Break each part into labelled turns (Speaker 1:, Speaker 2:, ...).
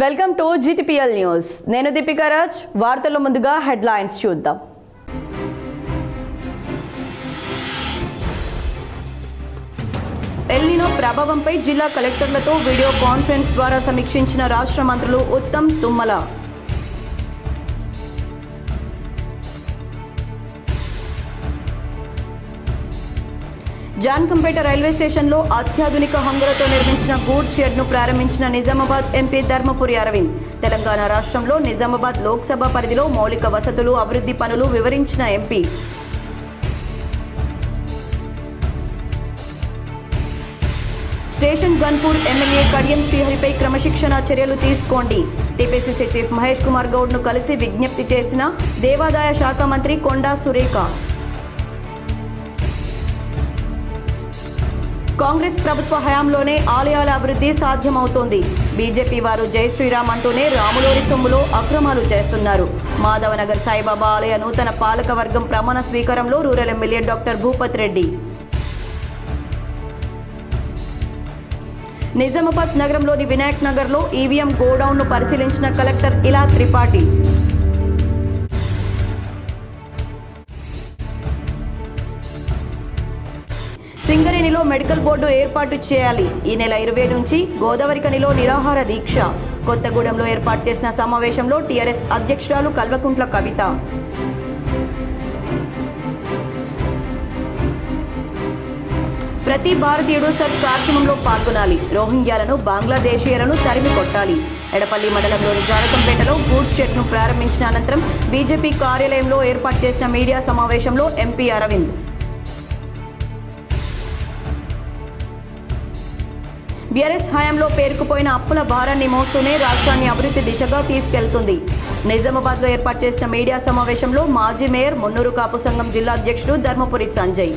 Speaker 1: Welcome to GTPL news. నేను దీపికా రాజ్. వార్తల్లో ముందుగా హెడ్లైన్స్ చూద్దాం. ఎల్నినో ప్రభావంపై జిల్లా కలెక్టర్లతో వీడియో కాన్ఫరెన్స్ ద్వారా సమీక్షించిన రాష్ట్ర మంత్రులు ఉత్తమ్, తుమ్మల. జాన్కంపేట రైల్వే స్టేషన్లో అత్యాధునిక హంగులతో నిర్మించిన గూడ్స్ షెడ్ను ప్రారంభించిన నిజామాబాద్ ఎంపీ ధర్మపురి అరవింద్. తెలంగాణ రాష్ట్రంలో నిజామాబాద్ లోక్సభ పరిధిలో మౌలిక వసతులు, అభివృద్ధి పనులు వివరించిన ఎంపీ. స్టేషన్ గన్పూర్ ఎమ్మెల్యే కడియం శ్రీహరిపై క్రమశిక్షణ చర్యలు తీసుకోండి. టీపీసీసీ చీఫ్ మహేష్ కుమార్ గౌడ్ను కలిసి విజ్ఞప్తి చేసిన దేవాదాయ శాఖ మంత్రి కొండా సురేఖ. కాంగ్రెస్ ప్రభుత్వ హయాంలోనే ఆలయాల అభివృద్ధి సాధ్యమవుతోంది. బీజేపీ వారు జై శ్రీరామ్ అంటూనే రాములోరి సొమ్ములో అక్రమాలు చేస్తున్నారు. మాధవనగర్ సాయిబాబా ఆలయ నూతన పాలక వర్గం ప్రమాణ స్వీకారంలో rural MLA doctor Bhupath Reddy. Nizamabad నగరంలోని వినాయక్ నగర్లో ఈవీఎం గోడౌన్ను పరిశీలించిన కలెక్టర్ ఇలా త్రిపాఠి. సింగరేణిలో మెడికల్ బోర్డు ఏర్పాటు చేయాలి. ఈ నెల 20 నుంచి గోదావరికనిలో నిరాహార దీక్ష. కొత్తగూడెంలో ఏర్పాటు చేసిన సమావేశంలో టీఆర్ఎస్ అధ్యక్షురాలు కల్వకుంట్ల కవిత. ప్రతి భారతీయుడు సత్ కార్యక్రమంలో పాల్గొనాలి. రోహింగ్యాలను, బంగ్లాదేశీయులను తరిమి కొట్టాలి. ఎడపల్లి మండలంలోని జానకంపేటలో గూడ్స్ షెడ్ను ప్రారంభించిన అనంతరం బీజేపీ కార్యాలయంలో ఏర్పాటు చేసిన మీడియా సమావేశంలో ఎంపీ అరవింద్. బీఆర్ఎస్ హయాంలో పేరుకుపోయిన అప్పుల భారాన్ని మోస్తూనే రాష్ట్రాన్ని అభివృద్ధి దిశగా తీసుకెళ్తుంది. నిజామాబాద్లో ఏర్పాటు చేసిన మీడియా సమావేశంలో మాజీ మేయర్ మున్నూరు కాపు సంఘం జిల్లా అధ్యక్షుడు ధర్మపురి సంజయ్.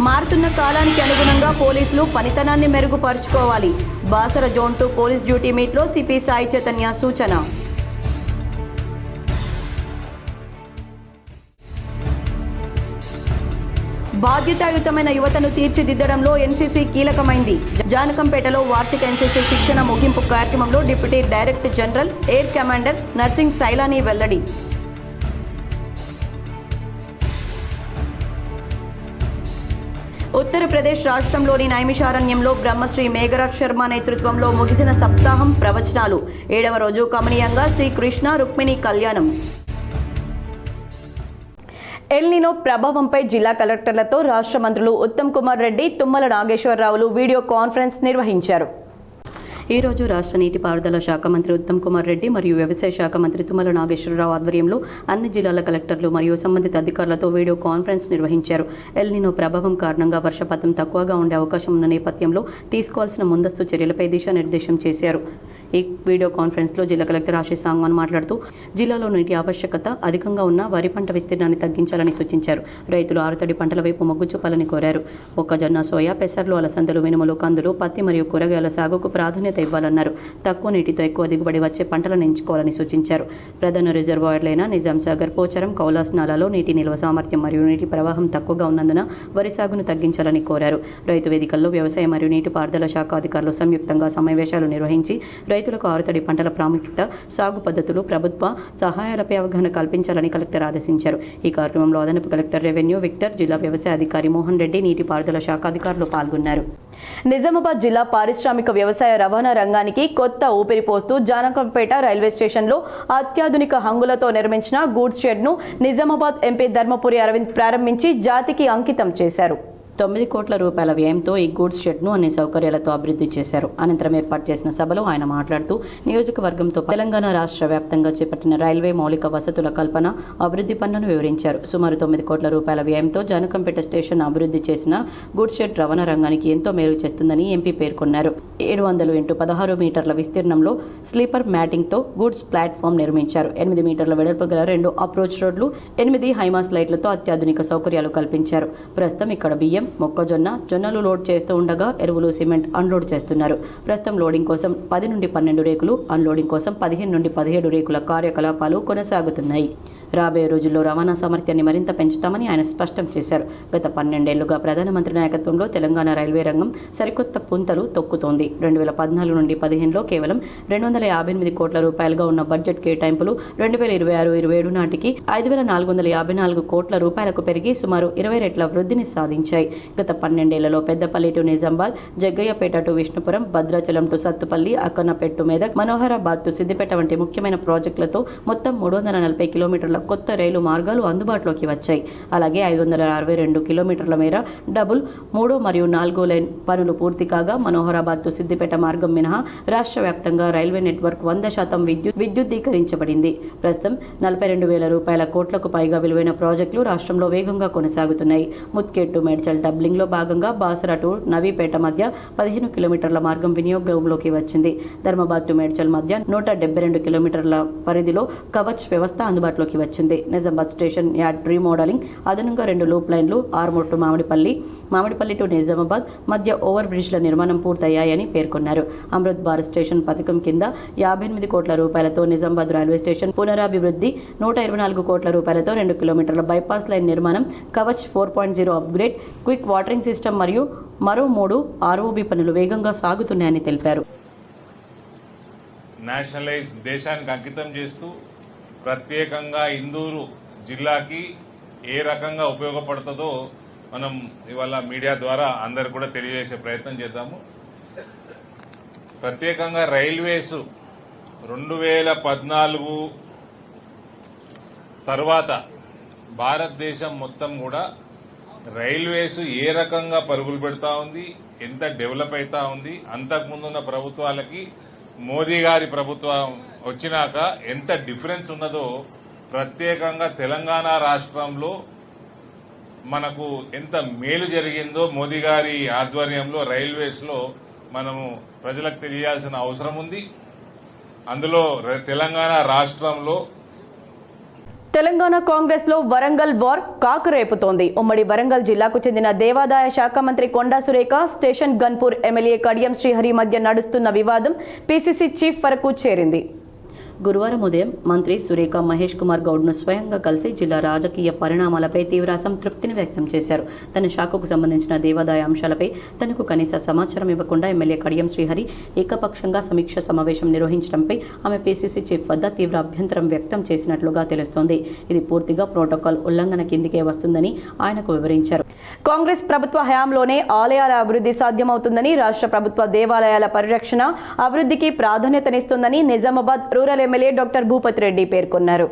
Speaker 1: మారుతున్న కాలానికి అనుగుణంగా పోలీసులు పనితనాన్ని మెరుగుపరుచుకోవాలి. బాసర జోన్ 2 పోలీస్ డ్యూటీ మీట్లో సిపి సాయి చైతన్య సూచన. బాధ్యతాయుతమైన యువతను తీర్చిదిద్దడంలో ఎన్సీసీ కీలకమైంది. జానకంపేటలో వార్షిక ఎన్సీసీ శిక్షణ ముగింపు కార్యక్రమంలో deputy director general air commander Narsing Sailani వెల్లడి. ఉత్తరప్రదేశ్ రాష్ట్రంలోని నైమిషారణ్యంలో బ్రహ్మశ్రీ మేఘరాజ్ శర్మ నేతృత్వంలో ముగిసిన సప్తాహం ప్రవచనాలు. 7వ రోజు కమనీయంగా శ్రీకృష్ణ రుక్మిణి కళ్యాణం. ఎల్నినో ప్రభావంపై జిల్లా కలెక్టర్లతో రాష్ట్ర మంత్రులు ఉత్తమ్ కుమార్ రెడ్డి, తుమ్మల నాగేశ్వరరావులు వీడియో కాన్ఫరెన్స్ నిర్వహించారు. ఈ రోజు రాష్ట్ర నీటిపారుదల శాఖ మంత్రి ఉత్తమ్ కుమార్ రెడ్డి మరియు వ్యవసాయ శాఖ మంత్రి తుమ్మల నాగేశ్వరరావు ఆధ్వర్యంలో అన్ని జిల్లాల కలెక్టర్లు మరియు సంబంధిత అధికారులతో వీడియో కాన్ఫరెన్స్ నిర్వహించారు. ఎల్నినో ప్రభావం కారణంగా వర్షపాతం తక్కువగా ఉండే అవకాశం ఉన్న నేపథ్యంలో తీసుకోవాల్సిన ముందస్తు చర్యలపై దిశానిర్దేశం చేశారు. ఈ వీడియో కాన్ఫరెన్స్లో జిల్లా కలెక్టర్ ఆశీష్ సాంగ్వాన్ మాట్లాడుతూ జిల్లాలో నీటి ఆవశ్యకత అధికంగా ఉన్న వరి పంట విస్తీర్ణాన్ని తగ్గించాలని సూచించారు. రైతులు ఆరుతడి పంటల వైపు మొగ్గు చూపాలని కోరారు. మొక్కజొన్న, సోయా, పెసర్లు, అలసందలు, మినుములు, కందులు, పత్తి మరియు కూరగాయల సాగుకు ప్రాధాన్యత ఇవ్వాలన్నారు. తక్కువ నీటితో ఎక్కువ దిగుబడి వచ్చే పంటలను ఎంచుకోవాలని సూచించారు. ప్రధాన రిజర్వాయర్లైన నిజాం సాగర్, పోచారం, కౌలాస్ నాలాలో నీటి నిల్వ సామర్థ్యం మరియు నీటి ప్రవాహం తక్కువగా ఉన్నందున వరి సాగును తగ్గించాలని కోరారు. రైతు వేదికల్లో వ్యవసాయ మరియు నీటిపారుదల శాఖ అధికారులు సంయుక్తంగా సమావేశాలు నిర్వహించి రైతులకు ఆరుతడి పంటల ప్రాముఖ్యత, సాగు పద్ధతులు, ప్రభుత్వ సహాయాలపై అవగాహన కల్పించాలని కలెక్టర్ ఆదేశించారు. ఈ కార్యక్రమంలో అదనపు కలెక్టర్ రెవెన్యూ విక్టర్, జిల్లా వ్యవసాయ అధికారి మోహన్ రెడ్డి, నీటిపారుదల శాఖ అధికారులు పాల్గొన్నారు. నిజామాబాద్ జిల్లా పారిశ్రామిక వ్యవసాయ రవాణా రంగానికి కొత్త ఊపిరి పోస్తూ జానకంపేట రైల్వే స్టేషన్లో అత్యాధునిక హంగులతో నిర్మించిన గూడ్స్ షెడ్ను నిజామాబాద్ ఎంపీ ధర్మపురి అరవింద్ ప్రారంభించి జాతికి అంకితం చేశారు. 9 కోట్ల రూపాయల వ్యయంతో ఈ గూడ్స్ షెడ్ను అన్ని సౌకర్యాలతో అభివృద్ధి చేశారు. అనంతరం ఏర్పాటు చేసిన సభలో ఆయన మాట్లాడుతూ నియోజకవర్గంతో తెలంగాణ రాష్ట్ర వ్యాప్తంగా చేపట్టిన రైల్వే మౌలిక వసతుల కల్పన, అభివృద్ధి పనులను వివరించారు. సుమారు 9 కోట్ల రూపాయల వ్యయంతో జానకంపేట స్టేషన్ అభివృద్ధి చేసిన గూడ్స్ షెడ్ రవాణా రంగానికి ఎంతో మేలు చేస్తుందని ఎంపీ పేర్కొన్నారు. 700 x 16 మీటర్ల విస్తీర్ణంలో స్లీపర్ మ్యాటింగ్తో గూడ్స్ ప్లాట్ఫామ్ నిర్మించారు. 8 మీటర్ల వెడల్పు గల 2 అప్రోచ్ రోడ్లు, 8 హైమాస్ లైట్లతో అత్యాధునిక సౌకర్యాలు కల్పించారు. ప్రస్తుతం ఇక్కడ బియ్యం, మొక్కజొన్న, జొన్నలు లోడ్ చేస్తూ ఉండగా ఎరువులు, సిమెంట్ అన్లోడ్ చేస్తున్నారు. ప్రస్తుతం లోడింగ్ కోసం 10 నుండి 12 రేకులు, అన్లోడింగ్ కోసం 15 నుండి 17 రేకుల కార్యకలాపాలు కొనసాగుతున్నాయి. రాబోయే రోజుల్లో రవాణా సామర్థ్యాన్ని మరింత పెంచుతామని ఆయన స్పష్టం చేశారు. గత 12 ఏళ్లుగా ప్రధానమంత్రి నాయకత్వంలో తెలంగాణ రైల్వే రంగం సరికొత్త పుంతలు తొక్కుతోంది. 2014 నుండి 15లో కేవలం 258 కోట్ల రూపాయలుగా ఉన్న బడ్జెట్ కేటాయింపులు 2026-27 నాటికి 5,454 కోట్ల రూపాయలకు పెరిగి సుమారు 20 రెట్ల వృద్ధిని సాధించాయి. గత 12 ఏళ్లలో Peddapalli to Nizamabad, Jaggayyapeta to Vishnupuram, Bhadrachalam to Sathupalli, Akkannapeta to Medak, Manoharabad to Siddipet వంటి ముఖ్యమైన ప్రాజెక్టులతో మొత్తం 340 కిలోమీటర్ల కొత్త రైలు మార్గాలు అందుబాటులోకి వచ్చాయి. అలాగే 562 కిలోమీటర్ల మేర డబుల్ 3 మరియు 4 లైన్ పనులు పూర్తి కాగా మనోహరాబాద్ టు సిద్దిపేట మార్గం మినహా రాష్ట్ర వ్యాప్తంగా రైల్వే నెట్వర్క్ 100% విద్యుద్దీకరించబడింది. ప్రస్తుతం 42,000 రూపాయల కోట్లకు పైగా విలువైన ప్రాజెక్టులు రాష్ట్రంలో వేగంగా కొనసాగుతున్నాయి. ముత్కేట్ టు మేడ్చల్ డబ్లింగ్ లో భాగంగా బాసరా టు నవీపేట మధ్య 15 కిలోమీటర్ల మార్గం వినియోగంలోకి వచ్చింది. ధర్మాబాద్ టు మేడ్చల్ మధ్య 172 కిలోమీటర్ల పరిధిలో కవచ్ వ్యవస్థ అందుబాటులోకి వచ్చింది. నిజామాబాద్ స్టేషన్ యార్డ్ రీమోడలింగ్, అదనంగా 2 లూప్ లైన్లు, ఆర్మూర్ టు మామిడిపల్లి టు నిజామాబాద్ మధ్య ఓవర్ బ్రిడ్జ్ల నిర్మాణం పూర్తయ్యాయని పేర్కొన్నారు. అమృత్ భారత్ స్టేషన్ పథకం కింద 58 కోట్ల రూపాయలతో నిజామాబాద్ రైల్వే స్టేషన్ పునరాభివృద్ధి, 124 కోట్ల రూపాయలతో 2 కిలోమీటర్ల బైపాస్ లైన్ నిర్మాణం, Kavach 4.0 upgrade, quick watering system మరియు మరో 3 ROB పనులు వేగంగా సాగుతున్నాయని తెలిపారు.
Speaker 2: నేషనలైజ్ దేశానికి అంకితం చేస్తూ ప్రత్యేకంగా ఇందూరు జిల్లాకి ఏ రకంగా ఉపయోగపడుతుందో మనం ఇవాళ మీడియా ద్వారా అందరు కూడా తెలియజేసే ప్రయత్నం చేద్దాము. ప్రత్యేకంగా రైల్వేస్ 2014 తర్వాత భారతదేశం మొత్తం కూడా రైల్వేస్ ఏ రకంగా పరుగులు పెడతా ఉంది, ఎంత డెవలప్ అవుతా ఉంది, అంతకుముందున్న ప్రభుత్వాలకి మోదీ గారి ప్రభుత్వం వచ్చినాక ఎంత డిఫరెన్స్ ఉన్నదో ప్రత్యేకంగా తెలంగాణ రాష్ట్రంలో మనకు ఎంత మేలు జరిగిందో మోదీ గారి ఆధ్వర్యంలో రైల్వేస్ లో మనము ప్రజలకు తెలియాల్సిన అవసరం ఉంది. అందులో తెలంగాణ రాష్ట్రంలో
Speaker 1: తెలంగాణ కాంగ్రెస్ లో వరంగల్ వార్ కాకురేపుతోంది. ఉమ్మడి వరంగల్ జిల్లాకు చెందిన దేవాదాయ శాఖ మంత్రి కొండా సురేఖ, స్టేషన్ గన్పూర్ ఎమ్మెల్యే కడియం శ్రీహరి మధ్య నడుస్తున్న వివాదం పీసీసీ చీఫ్ వరకు చేరింది. గురువారం ఉదయం మంత్రి సురేఖ మహేష్ కుమార్ గౌడ్ను స్వయంగా కలిసి జిల్లా రాజకీయ పరిణామాలపై తీవ్ర అసంతృప్తిని వ్యక్తం చేశారు. తన శాఖకు సంబంధించిన దేవాదాయ అంశాలపై తనకు కనీస సమాచారం ఇవ్వకుండా ఎమ్మెల్యే కడియం శ్రీహరి ఏకపక్షంగా సమీక్ష సమావేశం నిర్వహించడంపై ఆమె పీసీసీ చీఫ్ వద్ద తీవ్ర అభ్యంతరం వ్యక్తం చేసినట్లుగా తెలుస్తోంది. ఇది పూర్తిగా ప్రోటోకాల్ ఉల్లంఘన కిందికే వస్తుందని ఆయనకు వివరించారు. కాంగ్రెస్ ప్రభుత్వ హయాంలోనే ఆలయాల అభివృద్ధి సాధ్యమవుతుందని, రాష్ట్ర ప్రభుత్వ దేవాలయాల పరిరక్షణ అభివృద్ధికి ప్రాధాన్యతనిస్తుందని Nizamabad rural MLA doctor Bhupathi Reddy పేర్కొన్నారు.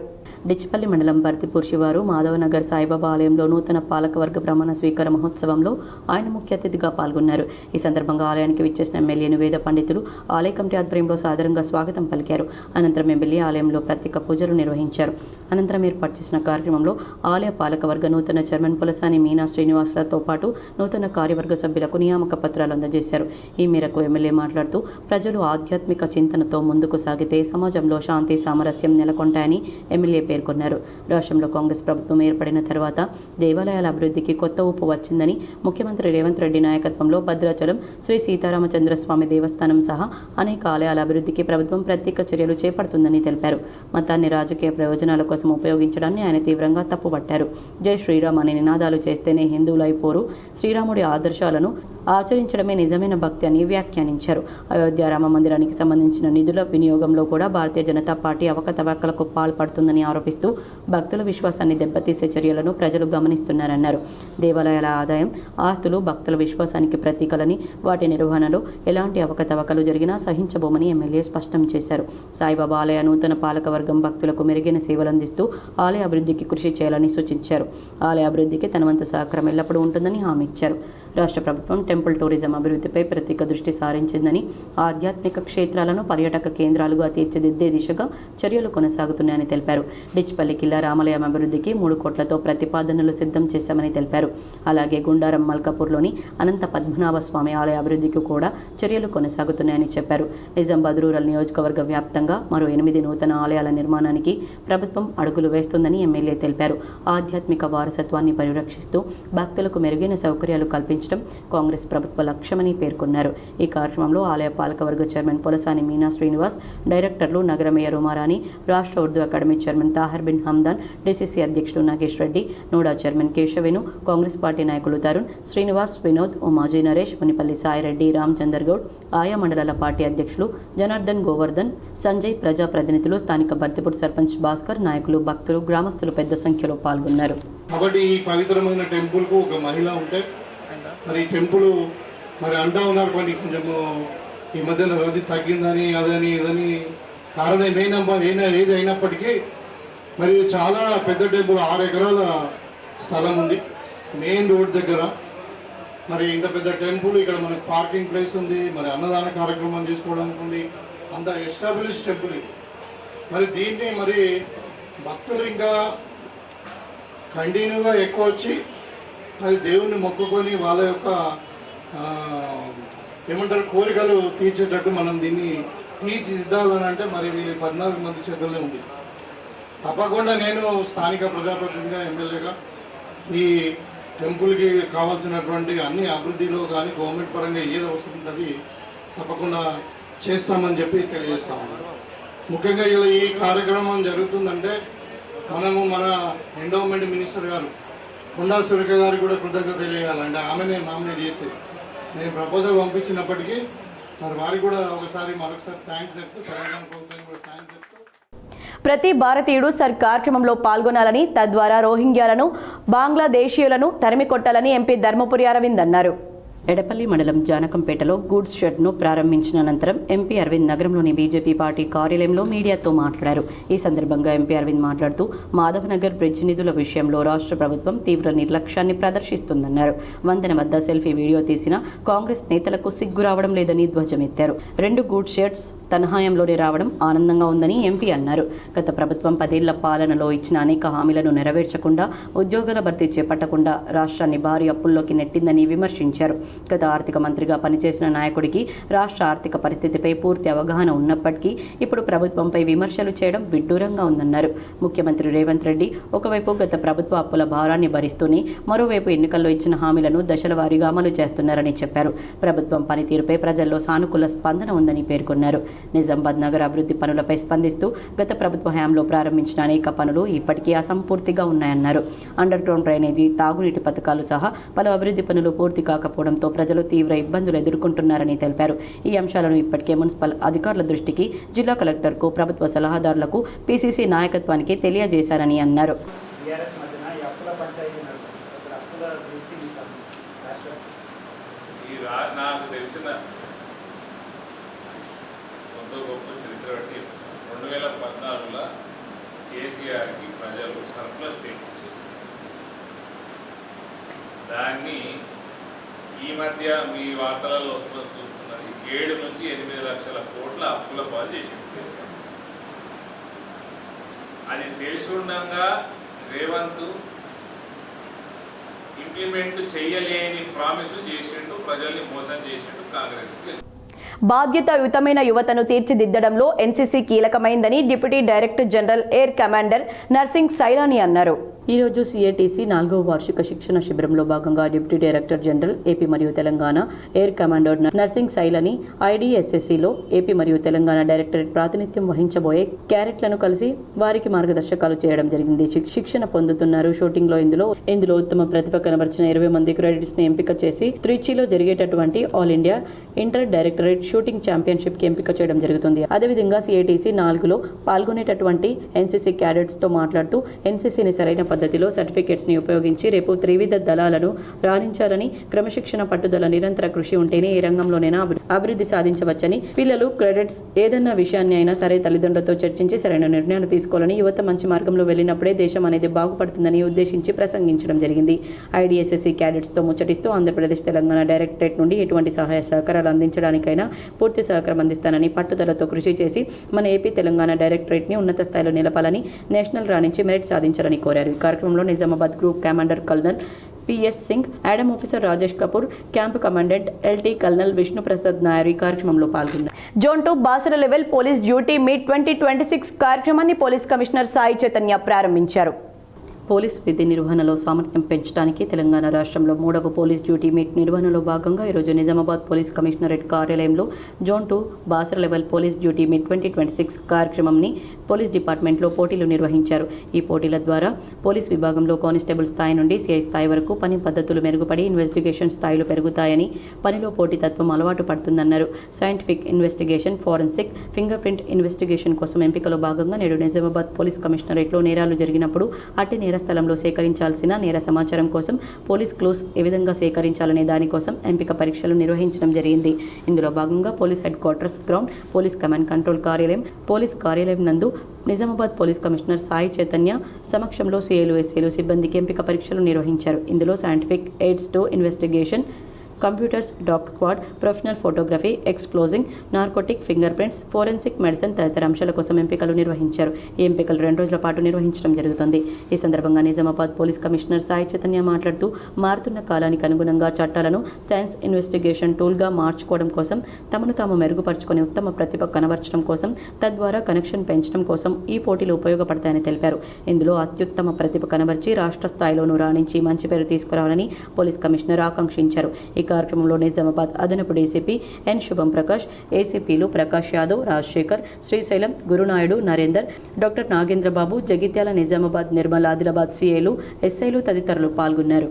Speaker 1: డిచ్పల్లి మండలం బర్తిపూర్ శివారు మాధవనగర్ సాయిబాబా ఆలయంలో నూతన పాలకవర్గ ప్రమాణ స్వీకార మహోత్సవంలో ఆయన ముఖ్య అతిథిగా పాల్గొన్నారు. ఈ సందర్భంగా ఆలయానికి విచ్చేసిన ఎమ్మెల్యేను వేద పండితులు ఆలయ కమిటీ ఆధ్వర్యంలో సాదరంగా స్వాగతం పలికారు. అనంతరం ఎమ్మెల్యే ఆలయంలో ప్రత్యేక పూజలు నిర్వహించారు. అనంతరం ఏర్పాటు చేసిన కార్యక్రమంలో ఆలయ పాలకవర్గ నూతన చైర్మన్ పులసాని మీనా శ్రీనివాసలతో పాటు నూతన కార్యవర్గ సభ్యులకు నియామక పత్రాలు అందజేశారు. ఈ మేరకు ఎమ్మెల్యే మాట్లాడుతూ ప్రజలు ఆధ్యాత్మిక చింతనతో ముందుకు సాగితే సమాజంలో శాంతి సామరస్యం నెలకొంటాయని ఎమ్మెల్యే పేర్కొన్నారు. రాష్ట్రంలో కాంగ్రెస్ ప్రభుత్వం ఏర్పడిన తర్వాత దేవాలయాల అభివృద్ధికి కొత్త ఊపు వచ్చిందని, ముఖ్యమంత్రి రేవంత్ రెడ్డి నాయకత్వంలో భద్రాచలం శ్రీ సీతారామచంద్రస్వామి దేవస్థానం సహా అనేక ఆలయాల అభివృద్ధికి ప్రభుత్వం ప్రత్యేక చర్యలు చేపడుతుందని తెలిపారు. మతాన్ని రాజకీయ ప్రయోజనాల కోసం ఉపయోగించడాన్ని ఆయన తీవ్రంగా తప్పుపట్టారు. జై శ్రీరామ్ అనే నినాదాలు చేస్తేనే హిందువులైపోరు, శ్రీరాముడి ఆదర్శాలను ఆచరించడమే నిజమైన భక్తి అని వ్యాఖ్యానించారు. అయోధ్య రామ మందిరానికి సంబంధించిన నిధుల వినియోగంలో కూడా భారతీయ జనతా పార్టీ అవకతవకలకు పాల్పడుతుందని ఆరోపిస్తూ భక్తుల విశ్వాసాన్ని దెబ్బతీసే చర్యలను ప్రజలు గమనిస్తున్నారన్నారు. దేవాలయాల ఆదాయం, ఆస్తులు భక్తుల విశ్వాసానికి ప్రతీకలని, వాటి నిర్వహణలో ఎలాంటి అవకతవకలు జరిగినా సహించబోమని ఎమ్మెల్యే స్పష్టం చేశారు. సాయిబాబా ఆలయ నూతన పాలకవర్గం భక్తులకు మెరుగైన సేవలు అందిస్తూ ఆలయ అభివృద్ధికి కృషి చేయాలని సూచించారు. ఆలయ అభివృద్ధికి తన వంతు సహకారం ఎల్లప్పుడూ ఉంటుందని హామీ ఇచ్చారు. రాష్ట్ర ప్రభుత్వం టెంపుల్ టూరిజం అభివృద్ధిపై ప్రత్యేక దృష్టి సారించిందని, ఆధ్యాత్మిక క్షేత్రాలను పర్యాటక కేంద్రాలుగా తీర్చిదిద్దే దిశగా చర్యలు కొనసాగుతున్నాయని తెలిపారు. డిచ్పల్లి కిల్లా రామాలయం అభివృద్ధికి 3 కోట్లతో ప్రతిపాదనలు సిద్ధం చేశామని తెలిపారు. అలాగే గుండారం మల్కాపూర్లోని అనంత పద్మనాభ స్వామి ఆలయ అభివృద్ధికి కూడా చర్యలు కొనసాగుతున్నాయని చెప్పారు. నిజామాబాద్ రూరల్ నియోజకవర్గ వ్యాప్తంగా మరో 8 నూతన ఆలయాల నిర్మాణానికి ప్రభుత్వం అడుగులు వేస్తుందని ఎమ్మెల్యే తెలిపారు. ఆధ్యాత్మిక వారసత్వాన్ని పరిరక్షిస్తూ భక్తులకు మెరుగైన సౌకర్యాలు కల్పించారు నిర్మించడం కాంగ్రెస్ ప్రభుత్వ లక్ష్యమని పేర్కొన్నారు. ఈ కార్యక్రమంలో ఆలయ పాలకవర్గ చైర్మన్ పొలసాని మీనా శ్రీనివాస్, డైరెక్టర్లు నగర మేయర్ ఉమారాణి, రాష్ట్ర Urdu academy chairman Tahir bin Hamdan, DCC అధ్యక్షుడు నాగేష్ రెడ్డి, నోడా చైర్మన్ కేశవేను, కాంగ్రెస్ పార్టీ నాయకులు తరుణ్, శ్రీనివాస్, వినోద్, ఉమాజీ నరేష్, మునిపల్లి సాయిరెడ్డి, రామచందర్ గౌడ్, ఆయా మండలాల పార్టీ అధ్యక్షులు జనార్దన్, గోవర్ధన్, సంజయ్, ప్రజాప్రతినిధులు, స్థానిక బర్తిపూర్ సర్పంచ్ భాస్కర్, నాయకులు, భక్తులు, గ్రామస్తులు పెద్ద సంఖ్యలో పాల్గొన్నారు.
Speaker 3: కాబట్టి ఈ పవిత్రమైన టెంపుల్కు ఒక మహిళ ఉంటే మరి ఈ టెంపుల్ మరి అంటా ఉన్నారు కొన్ని కొంచెము ఈ మధ్యన రద్దీ తగ్గిందని అదని ఇదని కారణం ఏది అయినప్పటికీ మరి చాలా పెద్ద టెంపుల్ 6 ఎకరాల స్థలం ఉంది మెయిన్ రోడ్ దగ్గర. మరి ఇంత పెద్ద టెంపుల్ ఇక్కడ మనకు పార్కింగ్ ప్లేస్ ఉంది, మరి అన్నదాన కార్యక్రమం చేసుకోవడానికి ఉంది, అంత ఎస్టాబ్లిష్ టెంపుల్ ఇది. మరి దీన్ని మరి భక్తులు ఇంకా కంటిన్యూగా ఎక్కువ వచ్చి మరి దేవుణ్ణి మొక్కుకొని వాళ్ళ యొక్క ఏమంటారు కోరికలు తీర్చేటట్టు మనం దీన్ని తీర్చిదిద్దాలని అంటే మరి వీరి 14 మంది చేతుల్లో ఉంది. తప్పకుండా నేను స్థానిక ప్రజాప్రతినిధిగా ఎమ్మెల్యేగా ఈ టెంపుల్కి కావాల్సినటువంటి అన్ని అభివృద్ధిలో కానీ గవర్నమెంట్ పరంగా ఏది అవసరం ఉంటుంది తప్పకుండా చేస్తామని చెప్పి తెలియజేస్తాము. ముఖ్యంగా ఇలా ఈ కార్యక్రమం జరుగుతుందంటే మనము మన ఎండోమెంట్ మినిస్టర్ గారు కొండా సురేఖ గారికి కూడా కృతజ్ఞత తెలియాలంటే ఆమెనే నామినేట్ చేసి నేను ప్రపోజల్ పంపించినప్పటికీ మరి వారికి కూడా మరొకసారి థ్యాంక్స్ చెప్తూ తెలంగాణ ప్రభుత్వానికి కూడా థ్యాంక్స్ చెప్తూ
Speaker 1: ప్రతి భారతీయుడు సర్ కార్యక్రమంలో పాల్గొనాలని, తద్వారా రోహింగ్యాలను, బంగ్లాదేశీయులను తరిమి కొట్టాలని ఎంపీ ధర్మపురి అరవింద్ అన్నారు. ఎడపల్లి మండలం జానకంపేటలో గూడ్స్ షెడ్ను ప్రారంభించిన అనంతరం ఎంపీ అరవింద్ నగరంలోని బీజేపీ పార్టీ కార్యాలయంలో మీడియాతో మాట్లాడారు. ఈ సందర్భంగా ఎంపీ అరవింద్ మాట్లాడుతూ మాధవనగర్ బ్రిడ్జ్ నిధుల విషయంలో రాష్ట్ర ప్రభుత్వం తీవ్ర నిర్లక్ష్యాన్ని ప్రదర్శిస్తుందన్నారు. వంతెన వద్ద సెల్ఫీ వీడియో తీసిన కాంగ్రెస్ నేతలకు సిగ్గు రావడం లేదని ధ్వజమెత్తారు. 2 గూడ్స్ షెడ్స్ తన హయాంలోనే రావడం ఆనందంగా ఉందని ఎంపీ అన్నారు. గత ప్రభుత్వం 10 ఏళ్ల పాలనలో ఇచ్చిన అనేక హామీలను నెరవేర్చకుండా, ఉద్యోగాల భర్తీ చేపట్టకుండా రాష్ట్రాన్ని భారీ అప్పుల్లోకి నెట్టిందని విమర్శించారు. గత ఆర్థిక మంత్రిగా పనిచేసిన నాయకుడికి రాష్ట్ర ఆర్థిక పరిస్థితిపై పూర్తి అవగాహన ఉన్నప్పటికీ ఇప్పుడు ప్రభుత్వంపై విమర్శలు చేయడం విడ్డూరంగా ఉందన్నారు. ముఖ్యమంత్రి రేవంత్ రెడ్డి ఒకవైపు గత ప్రభుత్వ అప్పుల భారాన్ని భరిస్తూనే మరోవైపు ఎన్నికల్లో ఇచ్చిన హామీలను దశల వారీగా అమలు చేస్తున్నారని చెప్పారు. ప్రభుత్వం పనితీరుపై ప్రజల్లో సానుకూల స్పందన ఉందని పేర్కొన్నారు. నిజామాబాద్ నగర అభివృద్ధి పనులపై స్పందిస్తూ గత ప్రభుత్వ హయాంలో ప్రారంభించిన అనేక పనులు ఇప్పటికీ అసంపూర్తిగా ఉన్నాయన్నారు. అండర్ గ్రౌండ్ డ్రైనేజీ, తాగునీటి పథకాలు సహా పలు అభివృద్ధి పనులు పూర్తి కాకపోవడంతో ప్రజలు తీవ్ర ఇబ్బందులు ఎదుర్కొంటున్నారని తెలిపారు. ఈ అంశాలను ఇప్పటికే మున్సిపల్ అధికారుల దృష్టికి, జిల్లా కలెక్టర్కు, ప్రభుత్వ సలహాదారులకు, పీసీసీ నాయకత్వానికి తెలియజేశారని అన్నారు.
Speaker 2: నాకు తెలిసిన కొంత గొప్ప చరిత్ర బట్టి 2014లో కేసీఆర్కి ప్రజలు సర్ప్లస్ పేమెంట్ ఇచ్చారు. దాన్ని ఈ మధ్య మీ వార్తలలో వస్తున్నది చూస్తున్నది 7 నుంచి 8 లక్షల కోట్ల అప్పుల పాలు చేసింది కేసీఆర్. అది తెలిసి ఉండగా రేవంత్ ఇంప్లిమెంట్ చేయలేని ప్రామిసులు చేసిండు, ప్రజల్ని మోసం చేసిండు. కాంగ్రెస్
Speaker 1: బాధ్యతాయుతమైన యువతను తీర్చిదిద్దడంలో ఎన్సీసీ కీలకమైందని deputy director general air commander Narsing Sailani అన్నారు. ఈ రోజు సిఏటీసీ 4వ వార్షిక శిక్షణ శిబిరంలో భాగంగా డిప్యూటీ డైరెక్టర్ జనరల్ ఏపీ మరియు తెలంగాణ ఎయిర్ కమాండర్ నర్సింగ్ సైలాని ఐడీఎస్ఎస్సీలో ఏపీ మరియు తెలంగాణ డైరెక్టరేట్ ప్రాతినిధ్యం వహించబోయే క్యారెట్లను కలిసి వారికి మార్గదర్శకాలు చేయడం జరిగింది. శిక్షణ పొందుతున్నారు. షూటింగ్లో ఇందులో ఉత్తమ ప్రతిభ కనబరిచిన 20 మంది క్రెడిట్స్ ని ఎంపిక చేసి త్రిచిలో జరిగేటటువంటి all India inter directorate shooting championship కి ఎంపిక చేయడం జరుగుతుంది. అదేవిధంగా సిఏటీసీ 4లో పాల్గొనేటటువంటి ఎన్సీసీ క్యాడెట్స్ తో మాట్లాడుతూ ఎన్సీసీని సరైన పద్ధతిలో సర్టిఫికేట్స్ ని ఉపయోగించి రేపు త్రివిధ దళాలను రాణించాలని, క్రమశిక్షణ, పట్టుదల, నిరంతర కృషి ఉంటేనే ఏ రంగంలోనైనా అభివృద్ధి సాధించవచ్చని, పిల్లలు క్రెడిట్స్ ఏదన్నా విషయాన్ని అయినా సరే తల్లిదండ్రులతో చర్చించి సరైన నిర్ణయాలు తీసుకోవాలని, యువత మంచి మార్గంలో వెళ్ళినప్పుడే దేశం అనేది బాగుపడుతుందని ఉద్దేశించి ప్రసంగించడం జరిగింది. ఐడీఎస్ఎస్సీ క్యాడెట్స్ తో ముచ్చటిస్తూ ఆంధ్రప్రదేశ్, తెలంగాణ డైరెక్టరేట్ నుండి ఎటువంటి సహాయ సహకారాలు అందించడానికైనా పూర్తి సహకారం అందిస్తానని, పట్టుదలతో కృషి చేసి మన ఏపీ, తెలంగాణ డైరెక్టరేట్ ని ఉన్నత స్థాయిలో నిలపాలని, నేషనల్ రాణించి మెరిట్ సాధించాలని కోరారు. ఈ కార్యక్రమంలో Nizamabad group commander colonel PS Singh, Adam officer Rajesh Kapoor, camp commandant LT colonel Vishnu Prasad Nair ఈ కార్యక్రమంలో పాల్గొన్నారు. Zone 2 Basara level police duty meet 2026 కార్యక్రమాన్ని పోలీస్ కమిషనర్ సాయి చైతన్య ప్రారంభించారు. పోలీస్ విధి నిర్వహణలో సామర్థ్యం పెంచడానికి తెలంగాణ రాష్ట్రంలో 3వ పోలీస్ డ్యూటీ మీట్ నిర్వహణలో భాగంగా ఈరోజు నిజామాబాద్ పోలీస్ కమిషనరేట్ కార్యాలయంలో zone 2 Basar level police duty meet 2026 కార్యక్రమంని పోలీస్ డిపార్ట్మెంట్లో పోటీలు నిర్వహించారు. ఈ పోటీల ద్వారా పోలీస్ విభాగంలో కానిస్టేబుల్ స్థాయి నుండి సిఐ స్థాయి వరకు పని పద్ధతులు మెరుగుపడి ఇన్వెస్టిగేషన్ స్థాయిలు పెరుగుతాయని, పనిలో పోటీతత్వం అలవాటు పడుతుందన్నారు. Scientific investigation, forensic, finger print investigation కోసం ఎంపికలో భాగంగా నేడు నిజామాబాద్ పోలీస్ కమిషనరేట్లో నేరాలు జరిగినప్పుడు అట్టి నేర స్థలంలో సేకరించాల్సిన నేర సమాచారం కోసం పోలీస్ క్లూస్ ఏ విధంగా సేకరించాలనే దానికోసం ఎంపిక పరీక్షలు నిర్వహించడం జరిగింది. ఇందులో భాగంగా police head quarters ground, police command control కార్యాలయం, పోలీస్ కార్యాలయం నందు నిజామాబాద్ పోలీస్ కమిషనర్ సాయి చైతన్య సమక్షంలో సిఐలు, ఎస్ఐలు సిబ్బందికి ఎంపిక పరీక్షలు నిర్వహించారు. ఇందులో scientific aids to investigation, computers, dog squad, professional photography, ఎక్స్ప్లోజింగ్, narcotic, finger prints, forensic medicine తదితర అంశాల కోసం ఎంపికలు నిర్వహించారు. ఈ ఎంపికలు 2 రోజుల పాటు నిర్వహించడం జరుగుతుంది. ఈ సందర్భంగా నిజామాబాద్ పోలీస్ కమిషనర్ సాయి చైతన్య మాట్లాడుతూ, మారుతున్న కాలానికి అనుగుణంగా చట్టాలను సైన్స్ ఇన్వెస్టిగేషన్ టూల్గా మార్చుకోవడం కోసం, తమను తాము మెరుగుపరుచుకొని ఉత్తమ ప్రతిభ కనబర్చడం కోసం, తద్వారా కనెక్షన్ పెంచడం కోసం ఈ పోటీలు ఉపయోగపడతాయని తెలిపారు. ఇందులో అత్యుత్తమ ప్రతిభ కనబర్చి రాష్ట్ర స్థాయిలోనూ రాణించి మంచి పేరు తీసుకురావాలని పోలీస్ కమిషనర్ ఆకాంక్షించారు. ఈ కార్యక్రమంలో నిజామాబాద్ అదనపు డీసీపీ ఎన్ శుభం ప్రకాష్, ఏసీపీలు ప్రకాష్ యాదవ్, రాజశేఖర్, శ్రీశైలం, గురునాయుడు, నరేందర్, డాక్టర్ నాగేంద్రబాబు, జగిత్యాల, నిజామాబాద్, నిర్మల్, ఆదిలాబాద్ సిఐలు, ఎస్ఐలు తదితరులు పాల్గొన్నారు.